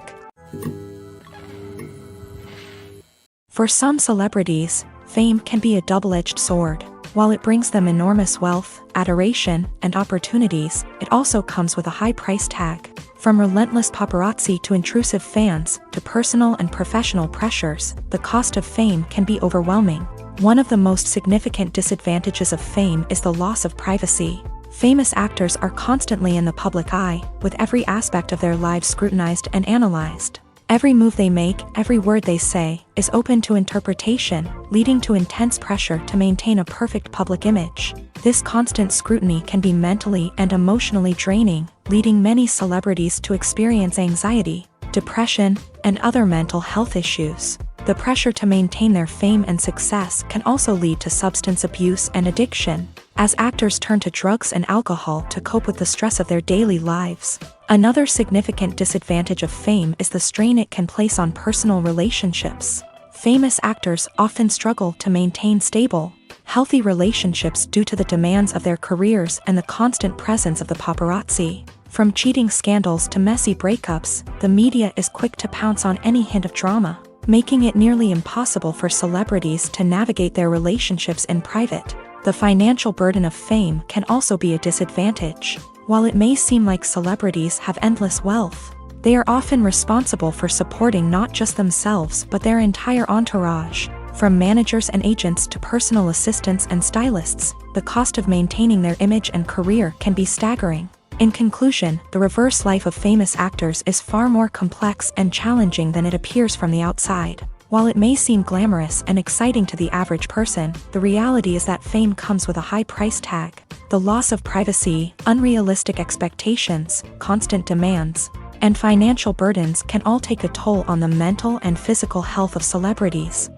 For some celebrities, fame can be a double-edged sword. While it brings them enormous wealth, adoration, and opportunities, it also comes with a high price tag. From relentless paparazzi to intrusive fans, to personal and professional pressures, the cost of fame can be overwhelming. One of the most significant disadvantages of fame is the loss of privacy. Famous actors are constantly in the public eye, with every aspect of their lives scrutinized and analyzed. Every move they make, every word they say, is open to interpretation, leading to intense pressure to maintain a perfect public image. This constant scrutiny can be mentally and emotionally draining, leading many celebrities to experience anxiety, depression, and other mental health issues. The pressure to maintain their fame and success can also lead to substance abuse and addiction. as actors turn to drugs and alcohol to cope with the stress of their daily lives. Another significant disadvantage of fame is the strain it can place on personal relationships. Famous actors often struggle to maintain stable, healthy relationships due to the demands of their careers and the constant presence of the paparazzi. From cheating scandals to messy breakups, the media is quick to pounce on any hint of drama, making it nearly impossible for celebrities to navigate their relationships in private. The financial burden of fame can also be a disadvantage. While it may seem like celebrities have endless wealth, they are often responsible for supporting not just themselves but their entire entourage. From managers and agents to personal assistants and stylists, the cost of maintaining their image and career can be staggering. In conclusion, the reverse life of famous actors is far more complex and challenging than it appears from the outside. While it may seem glamorous and exciting to the average person, the reality is that fame comes with a high price tag. The loss of privacy, unrealistic expectations, constant demands, and financial burdens can all take a toll on the mental and physical health of celebrities.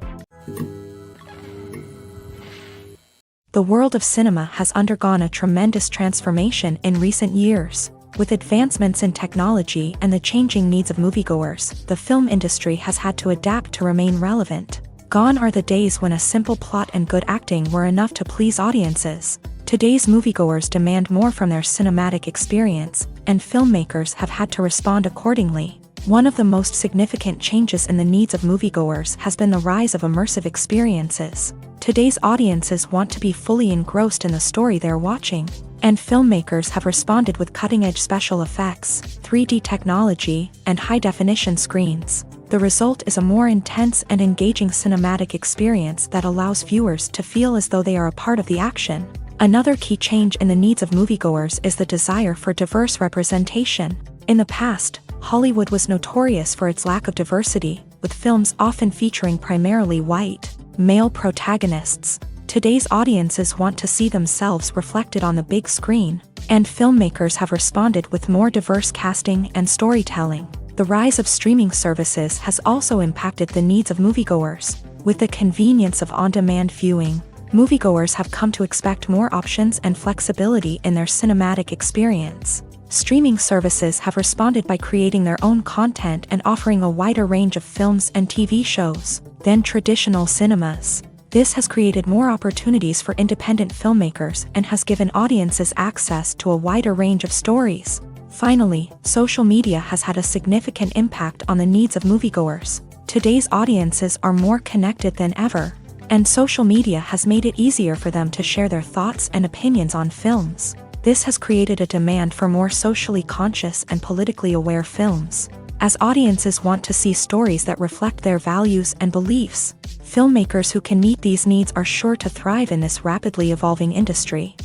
The world of cinema has undergone a tremendous transformation in recent years. With advancements in technology and the changing needs of moviegoers, the film industry has had to adapt to remain relevant. Gone are the days when a simple plot and good acting were enough to please audiences. Today's moviegoers demand more from their cinematic experience, and filmmakers have had to respond accordingly. One of the most significant changes in the needs of moviegoers has been the rise of immersive experiences. Today's audiences want to be fully engrossed in the story they're watching, and filmmakers have responded with cutting-edge special effects, 3D technology, and high-definition screens. The result is a more intense and engaging cinematic experience that allows viewers to feel as though they are a part of the action. Another key change in the needs of moviegoers is the desire for diverse representation. In the past, Hollywood was notorious for its lack of diversity, with films often featuring primarily white, male protagonists. Today's audiences want to see themselves reflected on the big screen, and filmmakers have responded with more diverse casting and storytelling. The rise of streaming services has also impacted the needs of moviegoers. With the convenience of on-demand viewing, moviegoers have come to expect more options and flexibility in their cinematic experience. Streaming services have responded by creating their own content and offering a wider range of films and TV shows than traditional cinemas. This has created more opportunities for independent filmmakers and has given audiences access to a wider range of stories. Finally, social media has had a significant impact on the needs of moviegoers. Today's audiences are more connected than ever, and social media has made it easier for them to share their thoughts and opinions on films. This has created a demand for more socially conscious and politically aware films. As audiences want to see stories that reflect their values and beliefs, filmmakers who can meet these needs are sure to thrive in this rapidly evolving industry.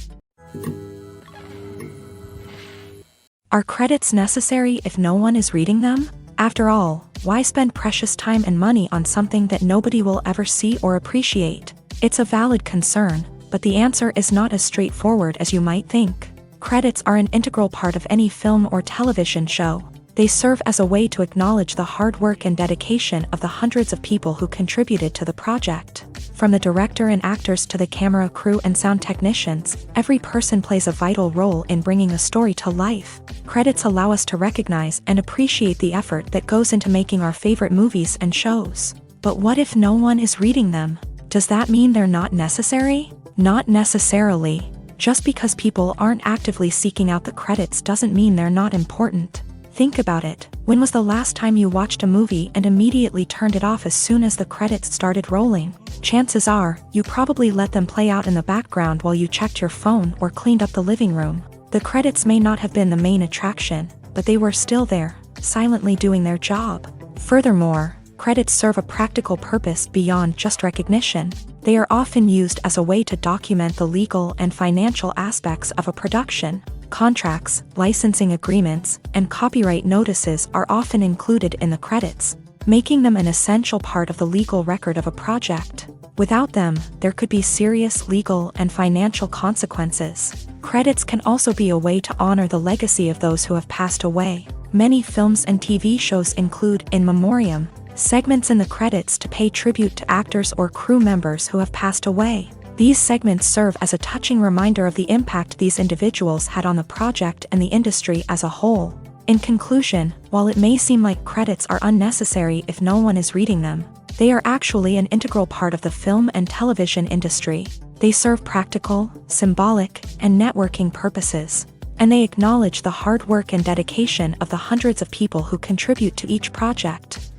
Are credits necessary if no one is reading them? After all, why spend precious time and money on something that nobody will ever see or appreciate? It's a valid concern, but the answer is not as straightforward as you might think. Credits are an integral part of any film or television show. They serve as a way to acknowledge the hard work and dedication of the hundreds of people who contributed to the project. From the director and actors to the camera crew and sound technicians, every person plays a vital role in bringing a story to life. Credits allow us to recognize and appreciate the effort that goes into making our favorite movies and shows. But what if no one is reading them? Does that mean they're not necessary? Not necessarily. Just because people aren't actively seeking out the credits doesn't mean they're not important. Think about it. When was the last time you watched a movie and immediately turned it off as soon as the credits started rolling? Chances are, you probably let them play out in the background while you checked your phone or cleaned up the living room. The credits may not have been the main attraction, but they were still there, silently doing their job. Furthermore, credits serve a practical purpose beyond just recognition. They are often used as a way to document the legal and financial aspects of a production. Contracts, licensing agreements, and copyright notices are often included in the credits, making them an essential part of the legal record of a project. Without them, there could be serious legal and financial consequences. Credits can also be a way to honor the legacy of those who have passed away. Many films and TV shows include in memoriam segments in the credits to pay tribute to actors or crew members who have passed away. These segments serve as a touching reminder of the impact these individuals had on the project and the industry as a whole. In conclusion, while it may seem like credits are unnecessary if no one is reading them, they are actually an integral part of the film and television industry. They serve practical, symbolic, and networking purposes, and they acknowledge the hard work and dedication of the hundreds of people who contribute to each project.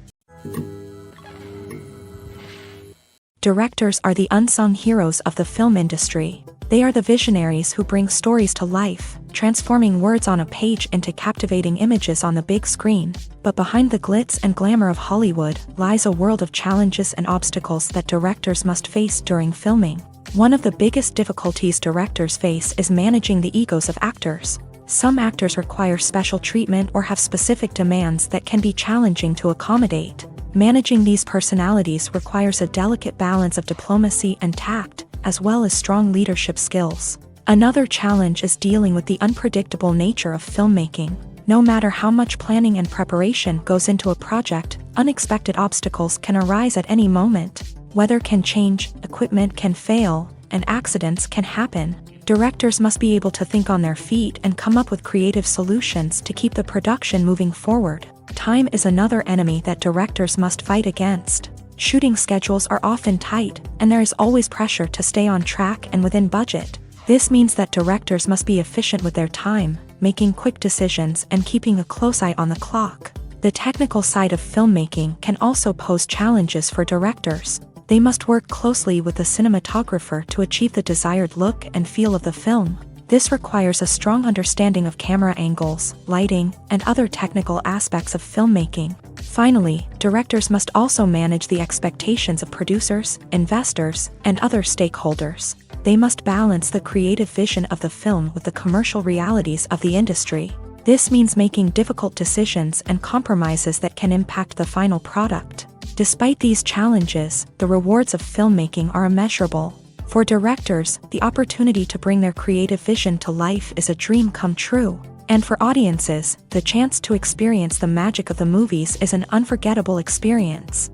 Directors are the unsung heroes of the film industry. They are the visionaries who bring stories to life, transforming words on a page into captivating images on the big screen. But behind the glitz and glamour of Hollywood lies a world of challenges and obstacles that directors must face during filming. One of the biggest difficulties directors face is managing the egos of actors. Some actors require special treatment or have specific demands that can be challenging to accommodate. Managing these personalities requires a delicate balance of diplomacy and tact, as well as strong leadership skills. Another challenge is dealing with the unpredictable nature of filmmaking. No matter how much planning and preparation goes into a project, unexpected obstacles can arise at any moment. Weather can change, equipment can fail, and accidents can happen. Directors must be able to think on their feet and come up with creative solutions to keep the production moving forward. Time is another enemy that directors must fight against. Shooting schedules are often tight, and there is always pressure to stay on track and within budget. This means that directors must be efficient with their time, making quick decisions and keeping a close eye on the clock. The technical side of filmmaking can also pose challenges for directors. They must work closely with the cinematographer to achieve the desired look and feel of the film. This requires a strong understanding of camera angles, lighting, and other technical aspects of filmmaking. Finally, directors must also manage the expectations of producers, investors, and other stakeholders. They must balance the creative vision of the film with the commercial realities of the industry. This means making difficult decisions and compromises that can impact the final product. Despite these challenges, the rewards of filmmaking are immeasurable. For directors, the opportunity to bring their creative vision to life is a dream come true. And for audiences, the chance to experience the magic of the movies is an unforgettable experience.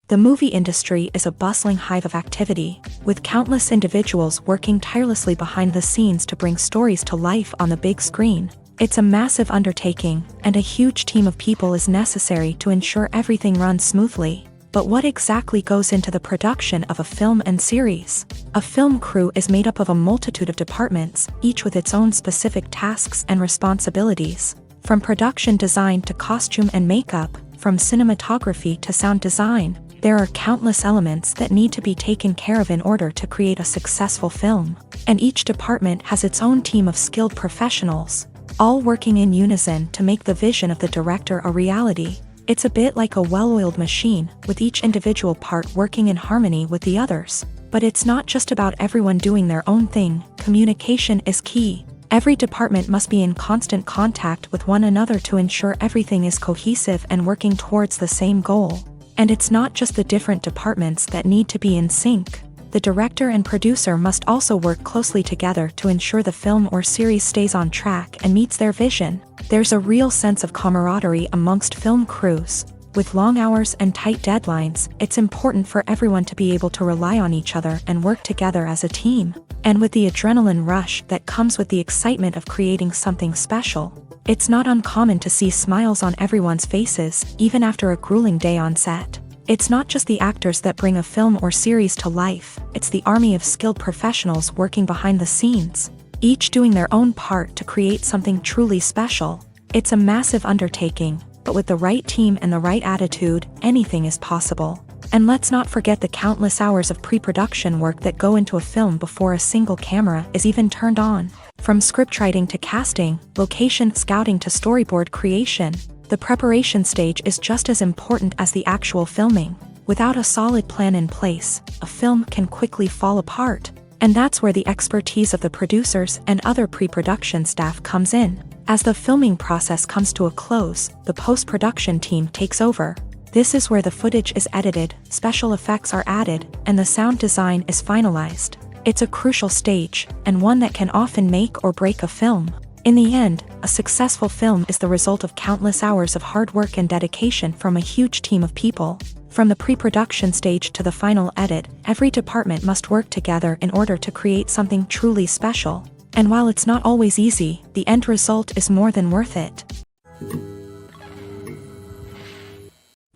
The movie industry is a bustling hive of activity, with countless individuals working tirelessly behind the scenes to bring stories to life on the big screen. It's a massive undertaking, and a huge team of people is necessary to ensure everything runs smoothly. But what exactly goes into the production of a film and series? A film crew is made up of a multitude of departments, each with its own specific tasks and responsibilities. From production design to costume and makeup, from cinematography to sound design, there are countless elements that need to be taken care of in order to create a successful film. And each department has its own team of skilled professionals, all working in unison to make the vision of the director a reality. It's a bit like a well-oiled machine, with each individual part working in harmony with the others. But it's not just about everyone doing their own thing. Communication is key. Every department must be in constant contact with one another to ensure everything is cohesive and working towards the same goal. And it's not just the different departments that need to be in sync. The director and producer must also work closely together to ensure the film or series stays on track and meets their vision. There's a real sense of camaraderie amongst film crews. With long hours and tight deadlines, it's important for everyone to be able to rely on each other and work together as a team. And with the adrenaline rush that comes with the excitement of creating something special, it's not uncommon to see smiles on everyone's faces, even after a grueling day on set. It's not just the actors that bring a film or series to life, it's the army of skilled professionals working behind the scenes, each doing their own part to create something truly special. It's a massive undertaking, but with the right team and the right attitude, anything is possible. And let's not forget the countless hours of pre-production work that go into a film before a single camera is even turned on. From scriptwriting to casting, location scouting to storyboard creation, the preparation stage is just as important as the actual filming. Without a solid plan in place, a film can quickly fall apart. And that's where the expertise of the producers and other pre-production staff comes in. As the filming process comes to a close, the post-production team takes over. This is where the footage is edited, special effects are added, and the sound design is finalized. It's a crucial stage, and one that can often make or break a film. In the end, a successful film is the result of countless hours of hard work and dedication from a huge team of people. From the pre-production stage to the final edit, every department must work together in order to create something truly special. And while it's not always easy, the end result is more than worth it.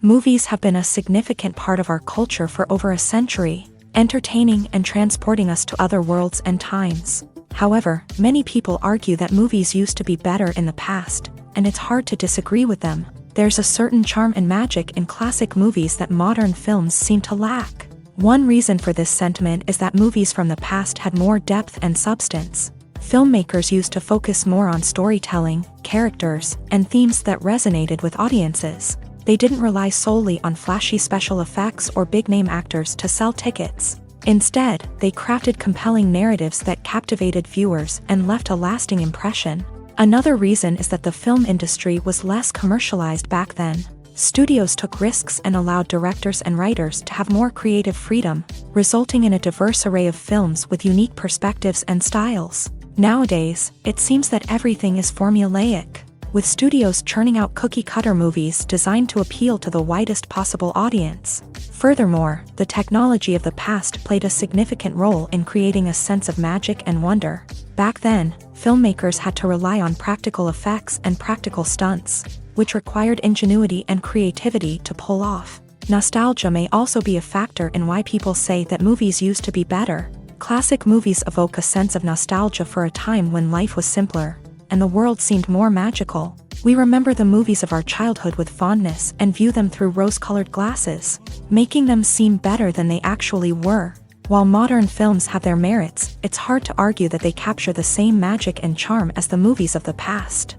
Movies have been a significant part of our culture for over a century, entertaining and transporting us to other worlds and times. However, many people argue that movies used to be better in the past, and it's hard to disagree with them. There's a certain charm and magic in classic movies that modern films seem to lack. One reason for this sentiment is that movies from the past had more depth and substance. Filmmakers used to focus more on storytelling, characters, and themes that resonated with audiences. They didn't rely solely on flashy special effects or big-name actors to sell tickets. Instead, they crafted compelling narratives that captivated viewers and left a lasting impression. Another reason is that the film industry was less commercialized back then. Studios took risks and allowed directors and writers to have more creative freedom, resulting in a diverse array of films with unique perspectives and styles. Nowadays, it seems that everything is formulaic, with studios churning out cookie-cutter movies designed to appeal to the widest possible audience. Furthermore, the technology of the past played a significant role in creating a sense of magic and wonder. Back then, filmmakers had to rely on practical effects and practical stunts, which required ingenuity and creativity to pull off. Nostalgia may also be a factor in why people say that movies used to be better. Classic movies evoke a sense of nostalgia for a time when life was simpler, and the world seemed more magical. We remember the movies of our childhood with fondness and view them through rose-colored glasses, making them seem better than they actually were. While modern films have their merits, it's hard to argue that they capture the same magic and charm as the movies of the past.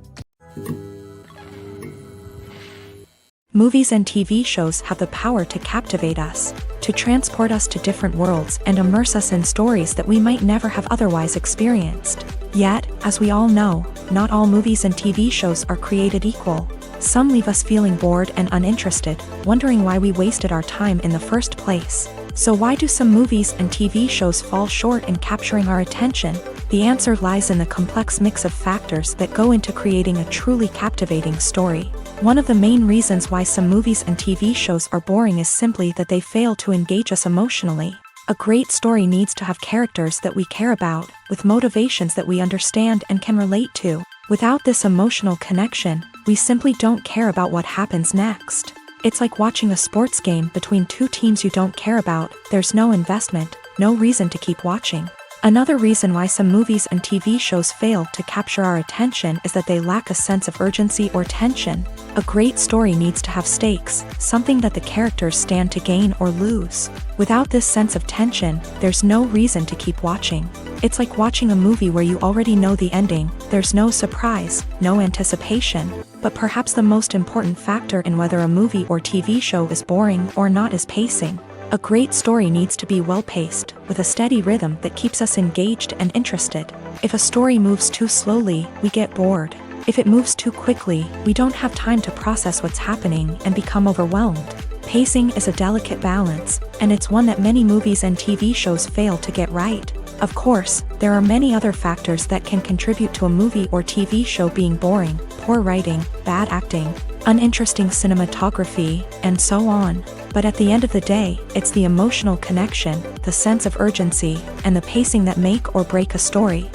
Movies and TV shows have the power to captivate us, to transport us to different worlds and immerse us in stories that we might never have otherwise experienced. Yet, as we all know, not all movies and TV shows are created equal. Some leave us feeling bored and uninterested, wondering why we wasted our time in the first place. So why do some movies and TV shows fall short in capturing our attention? The answer lies in the complex mix of factors that go into creating a truly captivating story. One of the main reasons why some movies and TV shows are boring is simply that they fail to engage us emotionally. A great story needs to have characters that we care about, with motivations that we understand and can relate to. Without this emotional connection, we simply don't care about what happens next. It's like watching a sports game between two teams you don't care about. There's no investment, no reason to keep watching. Another reason why some movies and TV shows fail to capture our attention is that they lack a sense of urgency or tension. A great story needs to have stakes, something that the characters stand to gain or lose. Without this sense of tension, there's no reason to keep watching. It's like watching a movie where you already know the ending. There's no surprise, no anticipation. But perhaps the most important factor in whether a movie or TV show is boring or not is pacing. A great story needs to be well-paced, with a steady rhythm that keeps us engaged and interested. If a story moves too slowly, we get bored. If it moves too quickly, we don't have time to process what's happening and become overwhelmed. Pacing is a delicate balance, and it's one that many movies and TV shows fail to get right. Of course, there are many other factors that can contribute to a movie or TV show being boring: poor writing, bad acting, uninteresting cinematography, and so on. But at the end of the day, it's the emotional connection, the sense of urgency, and the pacing that make or break a story.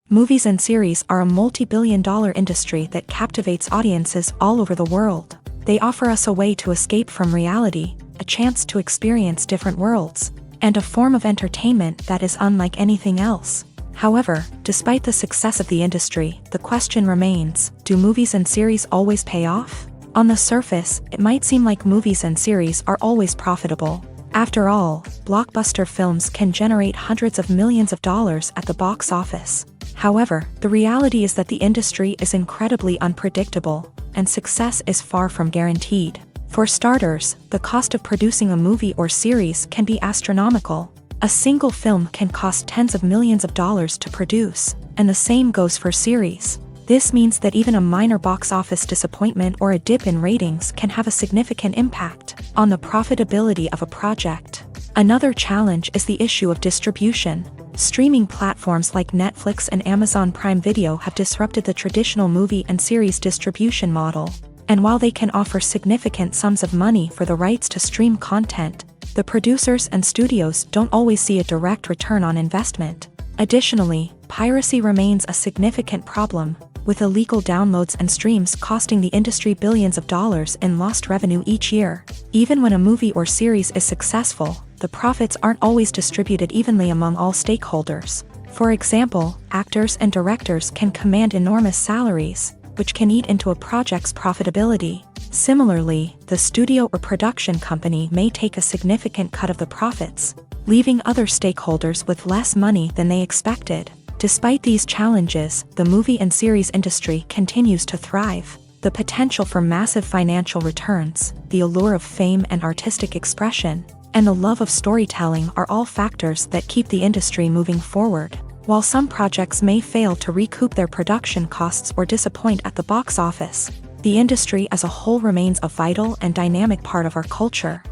Movies and series are a multi-billion-dollar industry that captivates audiences all over the world. They offer us a way to escape from reality, a chance to experience different worlds, and a form of entertainment that is unlike anything else. However, despite the success of the industry, the question remains: do movies and series always pay off? On the surface, it might seem like movies and series are always profitable. After all, blockbuster films can generate hundreds of millions of dollars at the box office. However, the reality is that the industry is incredibly unpredictable, and success is far from guaranteed. For starters, the cost of producing a movie or series can be astronomical. A single film can cost tens of millions of dollars to produce, and the same goes for series. This means that even a minor box office disappointment or a dip in ratings can have a significant impact on the profitability of a project. Another challenge is the issue of distribution. Streaming platforms like Netflix and Amazon Prime Video have disrupted the traditional movie and series distribution model. And while they can offer significant sums of money for the rights to stream content, the producers and studios don't always see a direct return on investment. Additionally, piracy remains a significant problem, with illegal downloads and streams costing the industry billions of dollars in lost revenue each year. Even when a movie or series is successful, the profits aren't always distributed evenly among all stakeholders. For example, actors and directors can command enormous salaries, which can eat into a project's profitability. Similarly, the studio or production company may take a significant cut of the profits, leaving other stakeholders with less money than they expected. Despite these challenges, the movie and series industry continues to thrive. The potential for massive financial returns, the allure of fame and artistic expression, and the love of storytelling are all factors that keep the industry moving forward. While some projects may fail to recoup their production costs or disappoint at the box office, the industry as a whole remains a vital and dynamic part of our culture.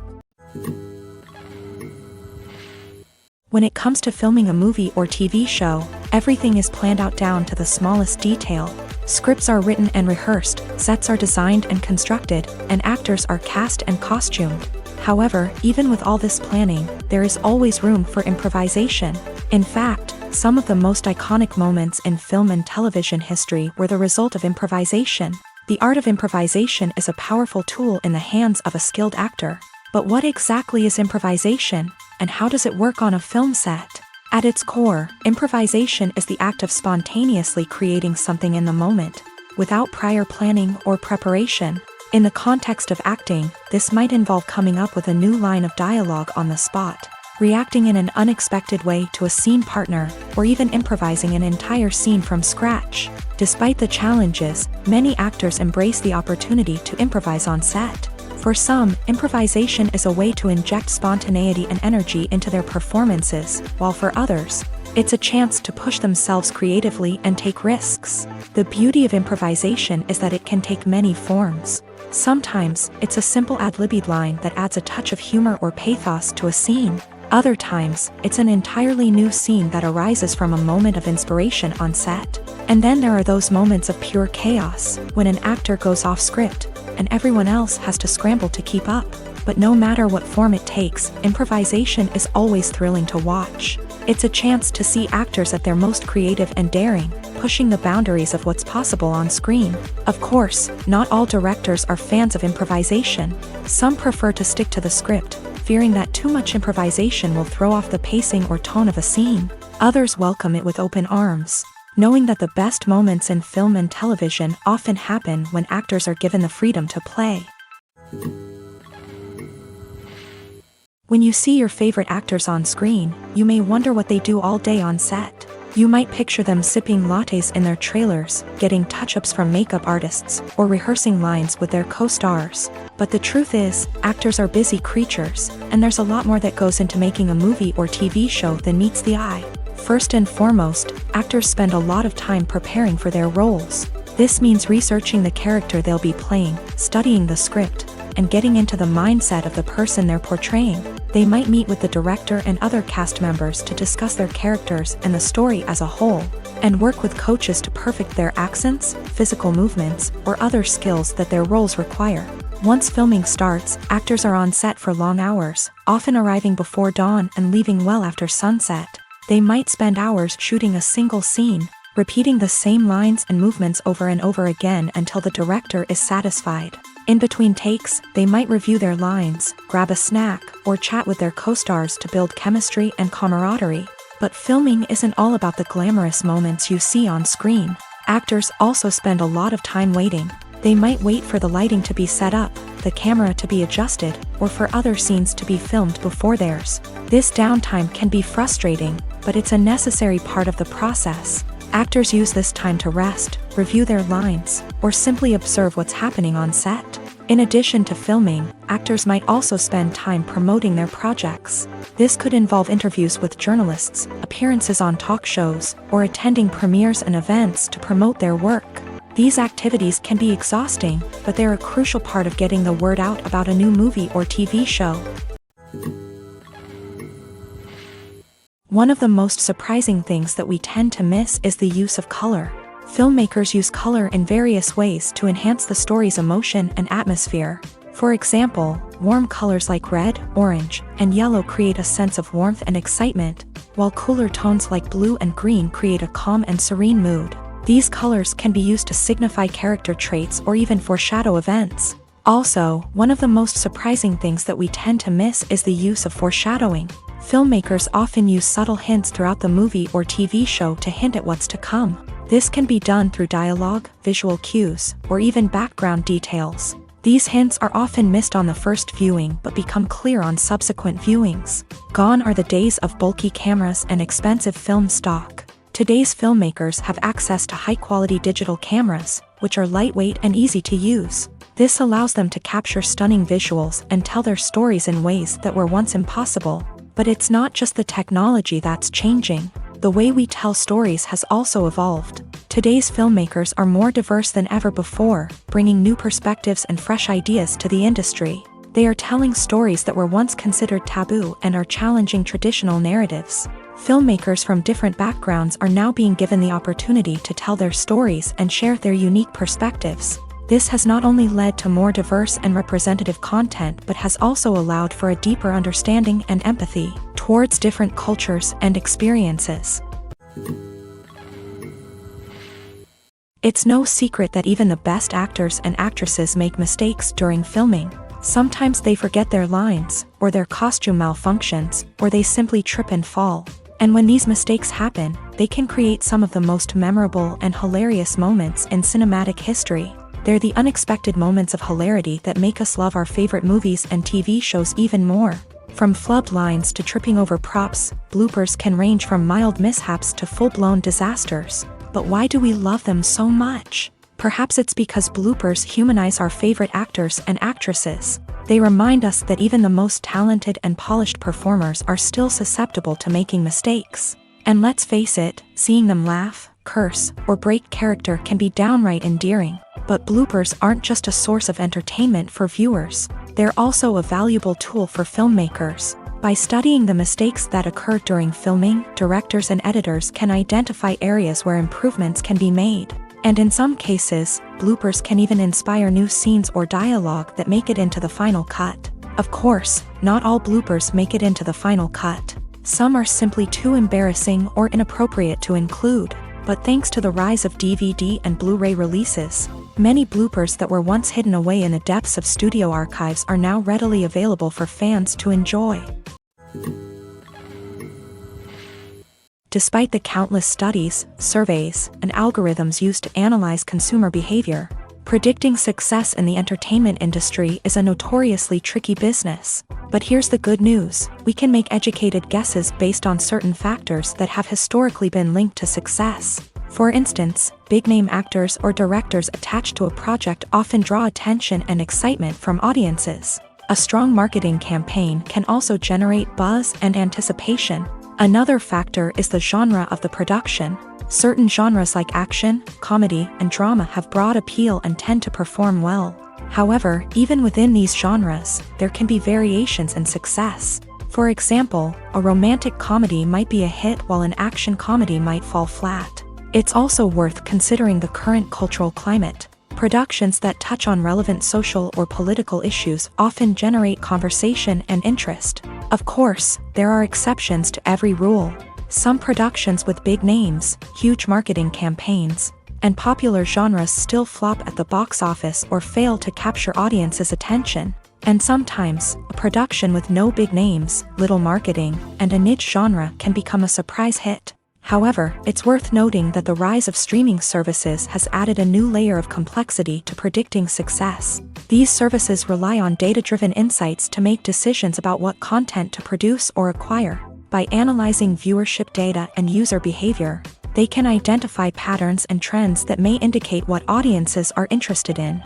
When it comes to filming a movie or TV show, everything is planned out down to the smallest detail. Scripts are written and rehearsed, sets are designed and constructed, and actors are cast and costumed. However, even with all this planning, there is always room for improvisation. In fact, some of the most iconic moments in film and television history were the result of improvisation. The art of improvisation is a powerful tool in the hands of a skilled actor. But what exactly is improvisation, and how does it work on a film set? At its core, improvisation is the act of spontaneously creating something in the moment, without prior planning or preparation. In the context of acting, this might involve coming up with a new line of dialogue on the spot, reacting in an unexpected way to a scene partner, or even improvising an entire scene from scratch. Despite the challenges, many actors embrace the opportunity to improvise on set. For some, improvisation is a way to inject spontaneity and energy into their performances, while for others, it's a chance to push themselves creatively and take risks. The beauty of improvisation is that it can take many forms. Sometimes, it's a simple ad-libbed line that adds a touch of humor or pathos to a scene. Other times, it's an entirely new scene that arises from a moment of inspiration on set. And then there are those moments of pure chaos, when an actor goes off script, and everyone else has to scramble to keep up. But no matter what form it takes, improvisation is always thrilling to watch. It's a chance to see actors at their most creative and daring, pushing the boundaries of what's possible on screen. Of course, not all directors are fans of improvisation. Some prefer to stick to the script, fearing that too much improvisation will throw off the pacing or tone of a scene. Others welcome it with open arms, knowing that the best moments in film and television often happen when actors are given the freedom to play. When you see your favorite actors on screen, you may wonder what they do all day on set. You might picture them sipping lattes in their trailers, getting touch-ups from makeup artists, or rehearsing lines with their co-stars. But the truth is, actors are busy creatures, and there's a lot more that goes into making a movie or TV show than meets the eye. First and foremost, actors spend a lot of time preparing for their roles. This means researching the character they'll be playing, studying the script, and getting into the mindset of the person they're portraying. They might meet with the director and other cast members to discuss their characters and the story as a whole, and work with coaches to perfect their accents, physical movements, or other skills that their roles require. Once filming starts, actors are on set for long hours, often arriving before dawn and leaving well after sunset. They might spend hours shooting a single scene, repeating the same lines and movements over and over again until the director is satisfied. In between takes, they might review their lines, grab a snack, or chat with their co-stars to build chemistry and camaraderie. But filming isn't all about the glamorous moments you see on screen. Actors also spend a lot of time waiting. They might wait for the lighting to be set up, the camera to be adjusted, or for other scenes to be filmed before theirs. This downtime can be frustrating, but it's a necessary part of the process. Actors use this time to rest, review their lines, or simply observe what's happening on set. In addition to filming, actors might also spend time promoting their projects. This could involve interviews with journalists, appearances on talk shows, or attending premieres and events to promote their work. These activities can be exhausting, but they're a crucial part of getting the word out about a new movie or TV show. One of the most surprising things that we tend to miss is the use of color. Filmmakers use color in various ways to enhance the story's emotion and atmosphere. For example, warm colors like red, orange, and yellow create a sense of warmth and excitement, while cooler tones like blue and green create a calm and serene mood. These colors can be used to signify character traits or even foreshadow events. Also, one of the most surprising things that we tend to miss is the use of foreshadowing. Filmmakers often use subtle hints throughout the movie or TV show to hint at what's to come. This can be done through dialogue, visual cues, or even background details. These hints are often missed on the first viewing but become clear on subsequent viewings. Gone are the days of bulky cameras and expensive film stock. Today's filmmakers have access to high-quality digital cameras, which are lightweight and easy to use. This allows them to capture stunning visuals and tell their stories in ways that were once impossible. But it's not just the technology that's changing. The way we tell stories has also evolved. Today's filmmakers are more diverse than ever before, bringing new perspectives and fresh ideas to the industry. They are telling stories that were once considered taboo and are challenging traditional narratives. Filmmakers from different backgrounds are now being given the opportunity to tell their stories and share their unique perspectives. This has not only led to more diverse and representative content but has also allowed for a deeper understanding and empathy towards different cultures and experiences. It's no secret that even the best actors and actresses make mistakes during filming. Sometimes they forget their lines, or their costume malfunctions, or they simply trip and fall. And when these mistakes happen, they can create some of the most memorable and hilarious moments in cinematic history. They're the unexpected moments of hilarity that make us love our favorite movies and TV shows even more. From flubbed lines to tripping over props, bloopers can range from mild mishaps to full-blown disasters. But why do we love them so much? Perhaps it's because bloopers humanize our favorite actors and actresses. They remind us that even the most talented and polished performers are still susceptible to making mistakes. And let's face it, seeing them laugh, curse, or break character can be downright endearing. But bloopers aren't just a source of entertainment for viewers. They're also a valuable tool for filmmakers. By studying the mistakes that occur during filming, directors and editors can identify areas where improvements can be made. And in some cases, bloopers can even inspire new scenes or dialogue that make it into the final cut. Of course, not all bloopers make it into the final cut. Some are simply too embarrassing or inappropriate to include. But thanks to the rise of DVD and Blu-ray releases, many bloopers that were once hidden away in the depths of studio archives are now readily available for fans to enjoy. Despite the countless studies, surveys, and algorithms used to analyze consumer behavior, predicting success in the entertainment industry is a notoriously tricky business. But here's the good news: we can make educated guesses based on certain factors that have historically been linked to success. For instance, big-name actors or directors attached to a project often draw attention and excitement from audiences. A strong marketing campaign can also generate buzz and anticipation. Another factor is the genre of the production. Certain genres like action, comedy, and drama have broad appeal and tend to perform well. However, even within these genres, there can be variations in success. For example, a romantic comedy might be a hit while an action comedy might fall flat. It's also worth considering the current cultural climate. Productions that touch on relevant social or political issues often generate conversation and interest. Of course, there are exceptions to every rule. Some productions with big names, huge marketing campaigns, and popular genres still flop at the box office or fail to capture audiences' attention. And sometimes, a production with no big names, little marketing, and a niche genre can become a surprise hit. However, it's worth noting that the rise of streaming services has added a new layer of complexity to predicting success. These services rely on data-driven insights to make decisions about what content to produce or acquire. By analyzing viewership data and user behavior, they can identify patterns and trends that may indicate what audiences are interested in.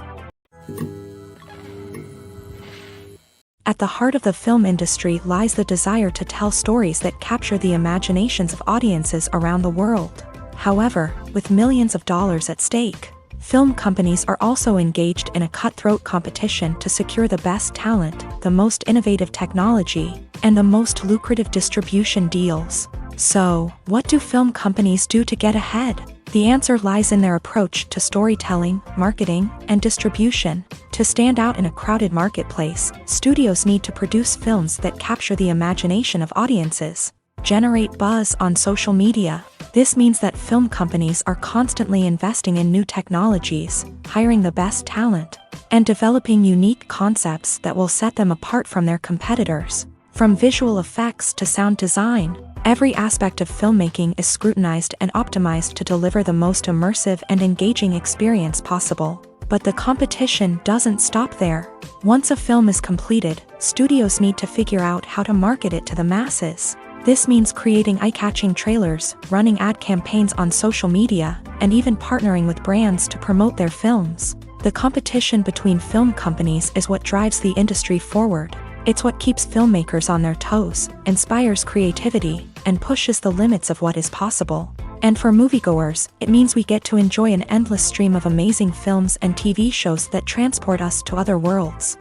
At the heart of the film industry lies the desire to tell stories that capture the imaginations of audiences around the world. However, with millions of dollars at stake, film companies are also engaged in a cutthroat competition to secure the best talent, the most innovative technology, and the most lucrative distribution deals. So, what do film companies do to get ahead? The answer lies in their approach to storytelling, marketing, and distribution. To stand out in a crowded marketplace, studios need to produce films that capture the imagination of audiences, generate buzz on social media. This means that film companies are constantly investing in new technologies, hiring the best talent, and developing unique concepts that will set them apart from their competitors. From visual effects to sound design, every aspect of filmmaking is scrutinized and optimized to deliver the most immersive and engaging experience possible. But the competition doesn't stop there. Once a film is completed, studios need to figure out how to market it to the masses. This means creating eye-catching trailers, running ad campaigns on social media, and even partnering with brands to promote their films. The competition between film companies is what drives the industry forward. It's what keeps filmmakers on their toes, inspires creativity, and pushes the limits of what is possible. And for moviegoers, it means we get to enjoy an endless stream of amazing films and TV shows that transport us to other worlds.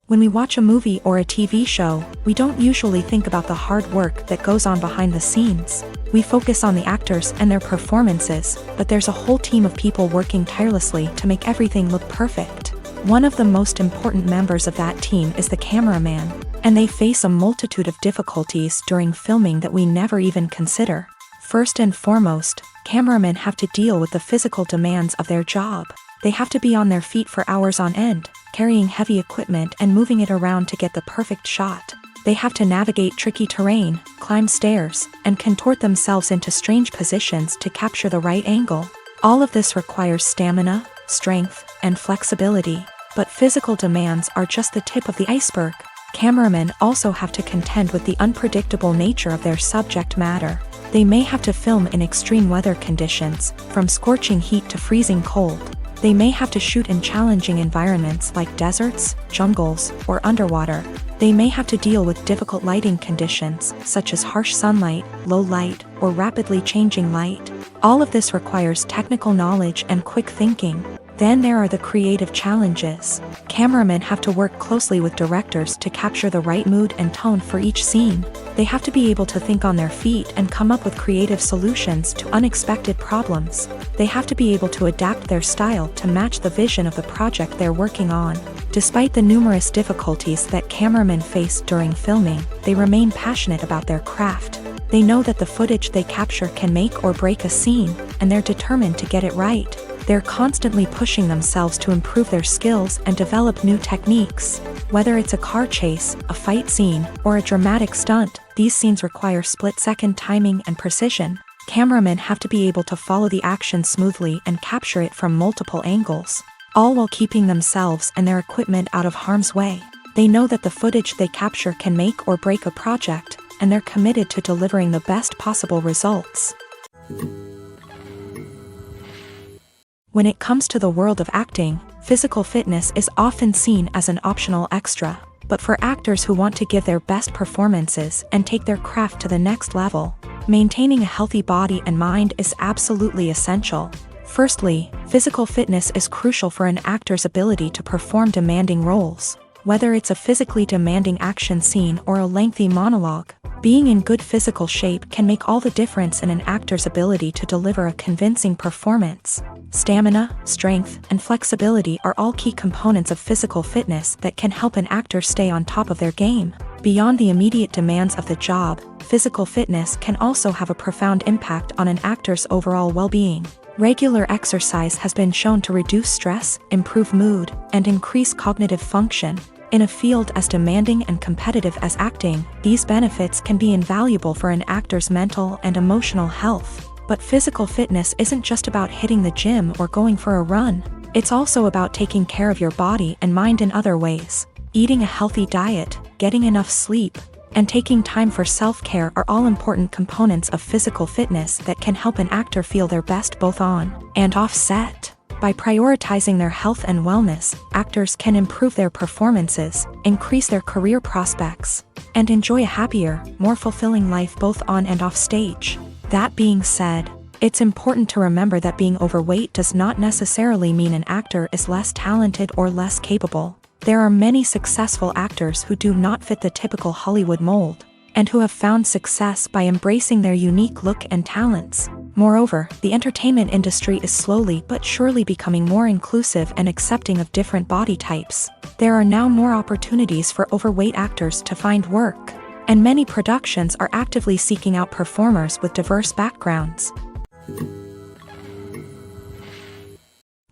When we watch a movie or a TV show, we don't usually think about the hard work that goes on behind the scenes. We focus on the actors and their performances, but there's a whole team of people working tirelessly to make everything look perfect. One of the most important members of that team is the cameraman, and they face a multitude of difficulties during filming that we never even consider. First and foremost, cameramen have to deal with the physical demands of their job. They have to be on their feet for hours on end, carrying heavy equipment and moving it around to get the perfect shot. They have to navigate tricky terrain, climb stairs, and contort themselves into strange positions to capture the right angle. All of this requires stamina, strength, and flexibility. But physical demands are just the tip of the iceberg. Cameramen also have to contend with the unpredictable nature of their subject matter. They may have to film in extreme weather conditions, from scorching heat to freezing cold. They may have to shoot in challenging environments like deserts, jungles, or underwater. They may have to deal with difficult lighting conditions, such as harsh sunlight, low light, or rapidly changing light. All of this requires technical knowledge and quick thinking. Then there are the creative challenges. Cameramen have to work closely with directors to capture the right mood and tone for each scene. They have to be able to think on their feet and come up with creative solutions to unexpected problems. They have to be able to adapt their style to match the vision of the project they're working on. Despite the numerous difficulties that cameramen face during filming, they remain passionate about their craft. They know that the footage they capture can make or break a scene, and they're determined to get it right. They're constantly pushing themselves to improve their skills and develop new techniques. Whether it's a car chase, a fight scene, or a dramatic stunt, these scenes require split-second timing and precision. Cameramen have to be able to follow the action smoothly and capture it from multiple angles, all while keeping themselves and their equipment out of harm's way. They know that the footage they capture can make or break a project, and they're committed to delivering the best possible results. When it comes to the world of acting, physical fitness is often seen as an optional extra. But for actors who want to give their best performances and take their craft to the next level, maintaining a healthy body and mind is absolutely essential. Firstly, physical fitness is crucial for an actor's ability to perform demanding roles. Whether it's a physically demanding action scene or a lengthy monologue, being in good physical shape can make all the difference in an actor's ability to deliver a convincing performance. Stamina, strength, and flexibility are all key components of physical fitness that can help an actor stay on top of their game. Beyond the immediate demands of the job, physical fitness can also have a profound impact on an actor's overall well-being. Regular exercise has been shown to reduce stress, improve mood, and increase cognitive function. In a field as demanding and competitive as acting, these benefits can be invaluable for an actor's mental and emotional health. But physical fitness isn't just about hitting the gym or going for a run. It's also about taking care of your body and mind in other ways. Eating a healthy diet, getting enough sleep, and taking time for self-care are all important components of physical fitness that can help an actor feel their best both on and off set. By prioritizing their health and wellness, actors can improve their performances, increase their career prospects, and enjoy a happier, more fulfilling life both on and off stage. That being said, it's important to remember that being overweight does not necessarily mean an actor is less talented or less capable. There are many successful actors who do not fit the typical Hollywood mold. and who have found success by embracing their unique look and talents. Moreover, the entertainment industry is slowly but surely becoming more inclusive and accepting of different body types. There are now more opportunities for overweight actors to find work, and many productions are actively seeking out performers with diverse backgrounds.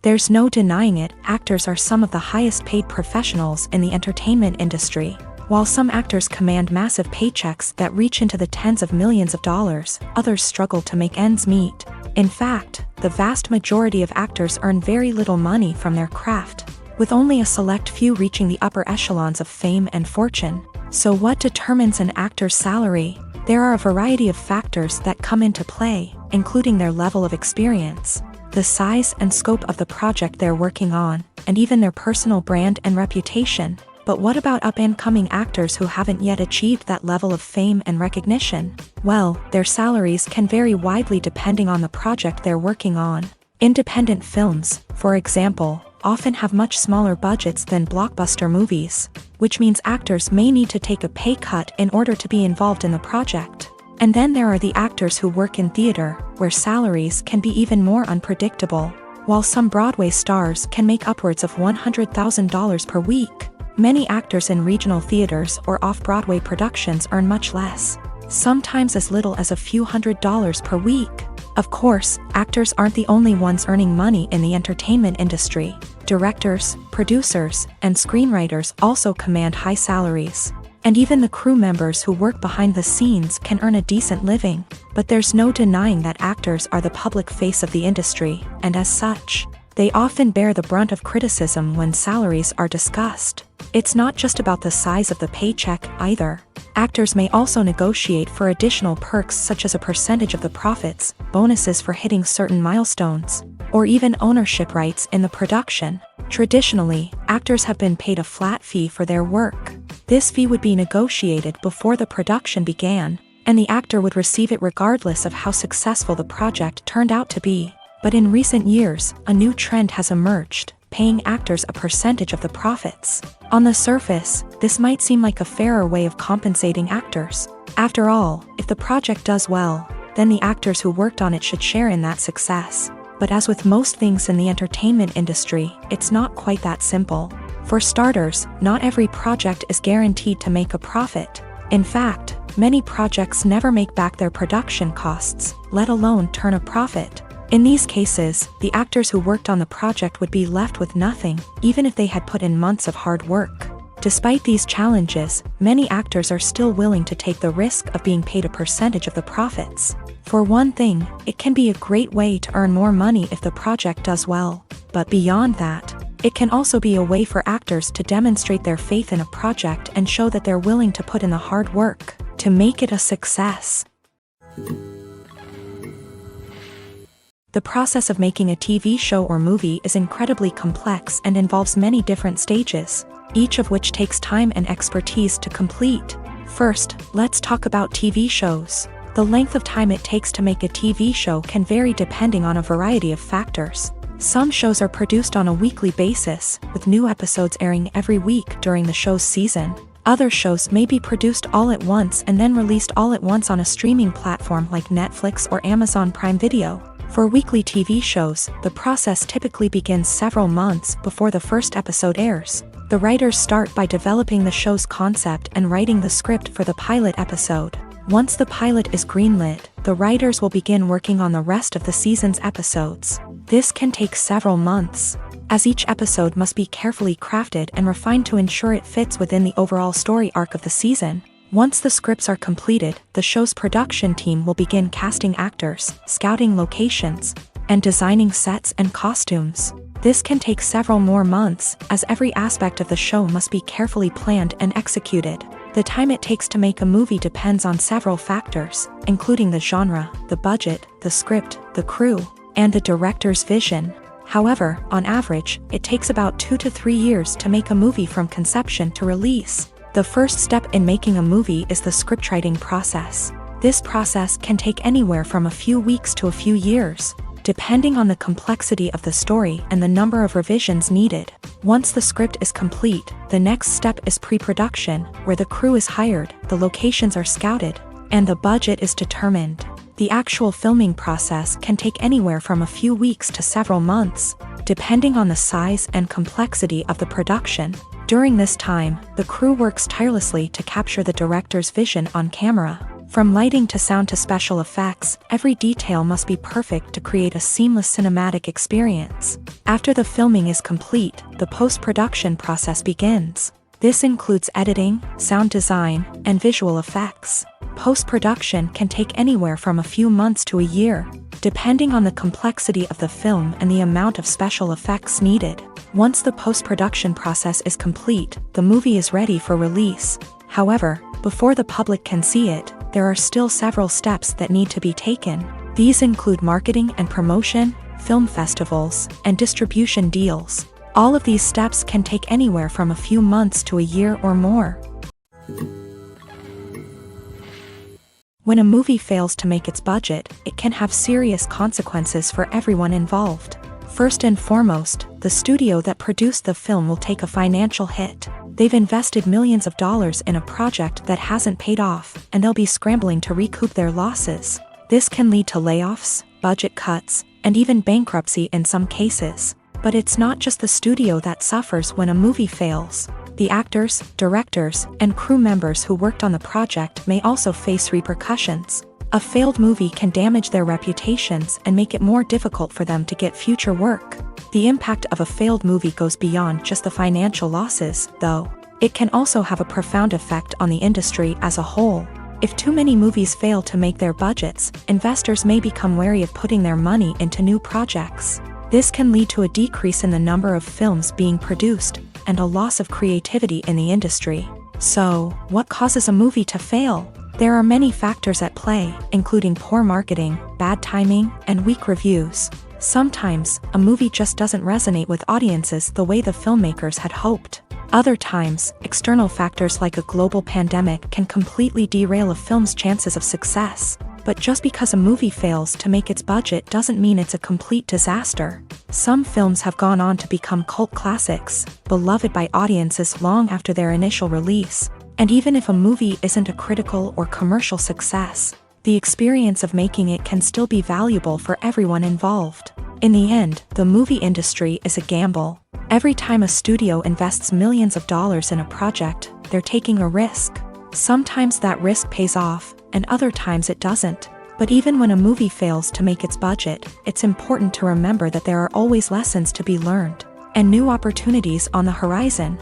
There's no denying it, actors are some of the highest paid professionals in the entertainment industry. While some actors command massive paychecks that reach into the tens of millions of dollars, others struggle to make ends meet. In fact, the vast majority of actors earn very little money from their craft, with only a select few reaching the upper echelons of fame and fortune. So what determines an actor's salary? There are a variety of factors that come into play, including their level of experience, the size and scope of the project they're working on, and even their personal brand and reputation. But what about up-and-coming actors who haven't yet achieved that level of fame and recognition? Well, their salaries can vary widely depending on the project they're working on. Independent films, for example, often have much smaller budgets than blockbuster movies, which means actors may need to take a pay cut in order to be involved in the project. And then there are the actors who work in theater, where salaries can be even more unpredictable. While some Broadway stars can make upwards of $100,000 per week, many actors in regional theaters or off-Broadway productions earn much less, sometimes as little as a few $100s per week. Of course, actors aren't the only ones earning money in the entertainment industry. Directors, producers, and screenwriters also command high salaries. And even the crew members who work behind the scenes can earn a decent living. But there's no denying that actors are the public face of the industry, and as such, they often bear the brunt of criticism when salaries are discussed. It's not just about the size of the paycheck, either. Actors may also negotiate for additional perks such as a percentage of the profits, bonuses for hitting certain milestones, or even ownership rights in the production. Traditionally, actors have been paid a flat fee for their work. This fee would be negotiated before the production began, and the actor would receive it regardless of how successful the project turned out to be. But in recent years, a new trend has emerged, paying actors a percentage of the profits. On the surface, this might seem like a fairer way of compensating actors. After all, if the project does well, then the actors who worked on it should share in that success. But as with most things in the entertainment industry, it's not quite that simple. For starters, not every project is guaranteed to make a profit. In fact, many projects never make back their production costs, let alone turn a profit. In these cases, the actors who worked on the project would be left with nothing, even if they had put in months of hard work. Despite these challenges, many actors are still willing to take the risk of being paid a percentage of the profits. For one thing, it can be a great way to earn more money if the project does well. But beyond that, it can also be a way for actors to demonstrate their faith in a project and show that they're willing to put in the hard work to make it a success. The process of making a TV show or movie is incredibly complex and involves many different stages, each of which takes time and expertise to complete. First, let's talk about TV shows. The length of time it takes to make a TV show can vary depending on a variety of factors. Some shows are produced on a weekly basis, with new episodes airing every week during the show's season. Other shows may be produced all at once and then released all at once on a streaming platform like Netflix or Amazon Prime Video. For weekly TV shows, the process typically begins several months before the first episode airs. The writers start by developing the show's concept and writing the script for the pilot episode. Once the pilot is greenlit, the writers will begin working on the rest of the season's episodes. This can take several months, as each episode must be carefully crafted and refined to ensure it fits within the overall story arc of the season. Once the scripts are completed, the show's production team will begin casting actors, scouting locations, and designing sets and costumes. This can take several more months, as every aspect of the show must be carefully planned and executed. The time it takes to make a movie depends on several factors, including the genre, the budget, the script, the crew, and the director's vision. However, on average, it takes about 2 to 3 years to make a movie from conception to release. The first step in making a movie is the scriptwriting process. This process can take anywhere from a few weeks to a few years. depending on the complexity of the story and the number of revisions needed. Once the script is complete, the next step is pre-production, where the crew is hired, the locations are scouted, and the budget is determined. The actual filming process can take anywhere from a few weeks to several months, depending on the size and complexity of the production. During this time, the crew works tirelessly to capture the director's vision on camera. From lighting to sound to special effects, every detail must be perfect to create a seamless cinematic experience. After the filming is complete, the post-production process begins. This includes editing, sound design, and visual effects. Post-production can take anywhere from a few months to a year, depending on the complexity of the film and the amount of special effects needed. Once the post-production process is complete, the movie is ready for release. However, before the public can see it, there are still several steps that need to be taken. These include marketing and promotion, film festivals, and distribution deals. All of these steps can take anywhere from a few months to a year or more. When a movie fails to make its budget, it can have serious consequences for everyone involved. First and foremost, the studio that produced the film will take a financial hit. They've invested millions of dollars in a project that hasn't paid off, and they'll be scrambling to recoup their losses. This can lead to layoffs, budget cuts, and even bankruptcy in some cases. But it's not just the studio that suffers when a movie fails. The actors, directors, and crew members who worked on the project may also face repercussions. A failed movie can damage their reputations and make it more difficult for them to get future work. The impact of a failed movie goes beyond just the financial losses, though. It can also have a profound effect on the industry as a whole. If too many movies fail to make their budgets, investors may become wary of putting their money into new projects. This can lead to a decrease in the number of films being produced, and a loss of creativity in the industry. So, what causes a movie to fail? There are many factors at play, including poor marketing, bad timing, and weak reviews. Sometimes, a movie just doesn't resonate with audiences the way the filmmakers had hoped. Other times, external factors like a global pandemic can completely derail a film's chances of success. But just because a movie fails to make its budget doesn't mean it's a complete disaster. Some films have gone on to become cult classics, beloved by audiences long after their initial release. And even if a movie isn't a critical or commercial success, the experience of making it can still be valuable for everyone involved. In the end, the movie industry is a gamble. Every time a studio invests millions of dollars in a project, they're taking a risk. Sometimes that risk pays off, and other times it doesn't. But even when a movie fails to make its budget, it's important to remember that there are always lessons to be learned, and new opportunities on the horizon.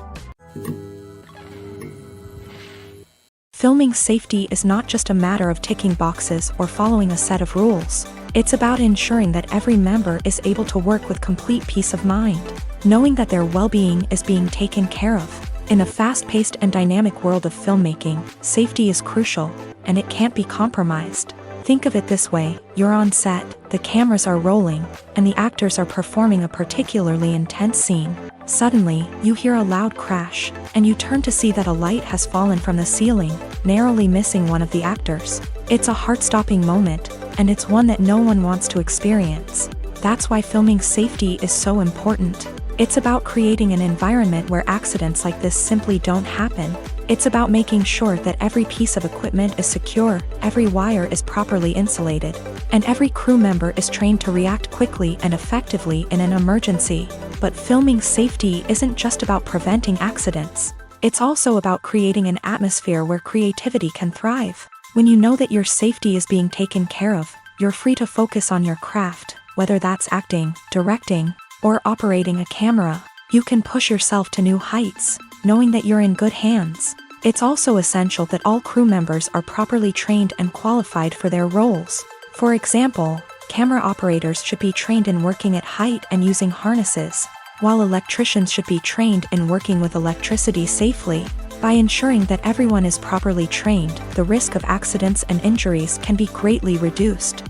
Filming safety is not just a matter of ticking boxes or following a set of rules. It's about ensuring that every member is able to work with complete peace of mind, knowing that their well-being is being taken care of. In a fast-paced and dynamic world of filmmaking, safety is crucial, and it can't be compromised. Think of it this way: you're on set, the cameras are rolling, and the actors are performing a particularly intense scene. Suddenly, you hear a loud crash, and you turn to see that a light has fallen from the ceiling, narrowly missing one of the actors. It's a heart-stopping moment, and it's one that no one wants to experience. That's why filming safety is so important. It's about creating an environment where accidents like this simply don't happen. It's about making sure that every piece of equipment is secure, every wire is properly insulated, and every crew member is trained to react quickly and effectively in an emergency. But filming safety isn't just about preventing accidents. It's also about creating an atmosphere where creativity can thrive. When you know that your safety is being taken care of, you're free to focus on your craft, whether that's acting, directing, or operating a camera. You can push yourself to new heights, knowing that you're in good hands. It's also essential that all crew members are properly trained and qualified for their roles. For example, camera operators should be trained in working at height and using harnesses, while electricians should be trained in working with electricity safely. By ensuring that everyone is properly trained, the risk of accidents and injuries can be greatly reduced.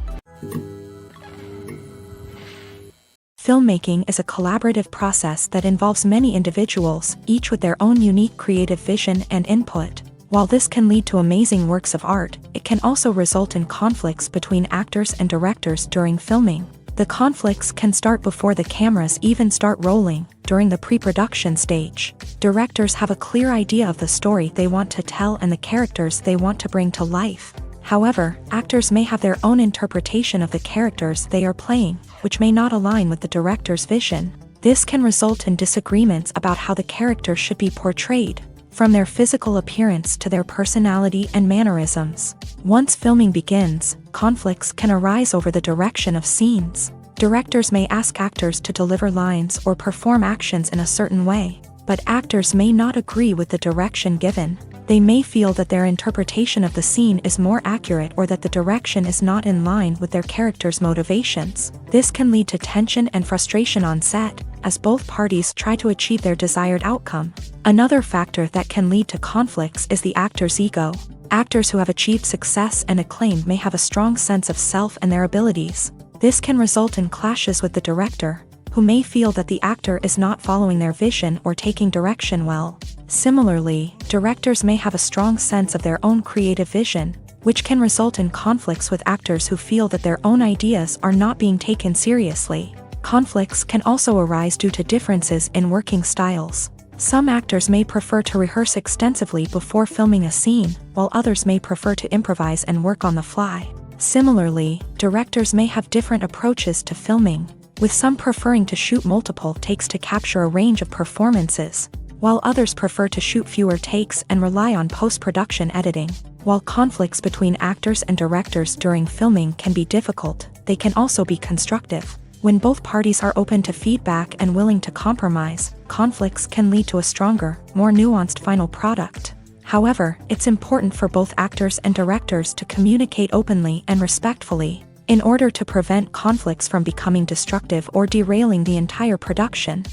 Filmmaking is a collaborative process that involves many individuals, each with their own unique creative vision and input. While this can lead to amazing works of art, it can also result in conflicts between actors and directors during filming. The conflicts can start before the cameras even start rolling, during the pre-production stage. Directors have a clear idea of the story they want to tell and the characters they want to bring to life. However, actors may have their own interpretation of the characters they are playing, which may not align with the director's vision. This can result in disagreements about how the character should be portrayed, from their physical appearance to their personality and mannerisms. Once filming begins, conflicts can arise over the direction of scenes. Directors may ask actors to deliver lines or perform actions in a certain way, but actors may not agree with the direction given. They may feel that their interpretation of the scene is more accurate or that the direction is not in line with their character's motivations. This can lead to tension and frustration on set, as both parties try to achieve their desired outcome. Another factor that can lead to conflicts is the actor's ego. Actors who have achieved success and acclaim may have a strong sense of self and their abilities. This can result in clashes with the director, who may feel that the actor is not following their vision or taking direction well. Similarly, directors may have a strong sense of their own creative vision, which can result in conflicts with actors who feel that their own ideas are not being taken seriously. Conflicts can also arise due to differences in working styles. Some actors may prefer to rehearse extensively before filming a scene, while others may prefer to improvise and work on the fly. Similarly, directors may have different approaches to filming, with some preferring to shoot multiple takes to capture a range of performances, while others prefer to shoot fewer takes and rely on post-production editing. While conflicts between actors and directors during filming can be difficult, they can also be constructive. When both parties are open to feedback and willing to compromise, conflicts can lead to a stronger, more nuanced final product. However, it's important for both actors and directors to communicate openly and respectfully, in order to prevent conflicts from becoming destructive or derailing the entire production.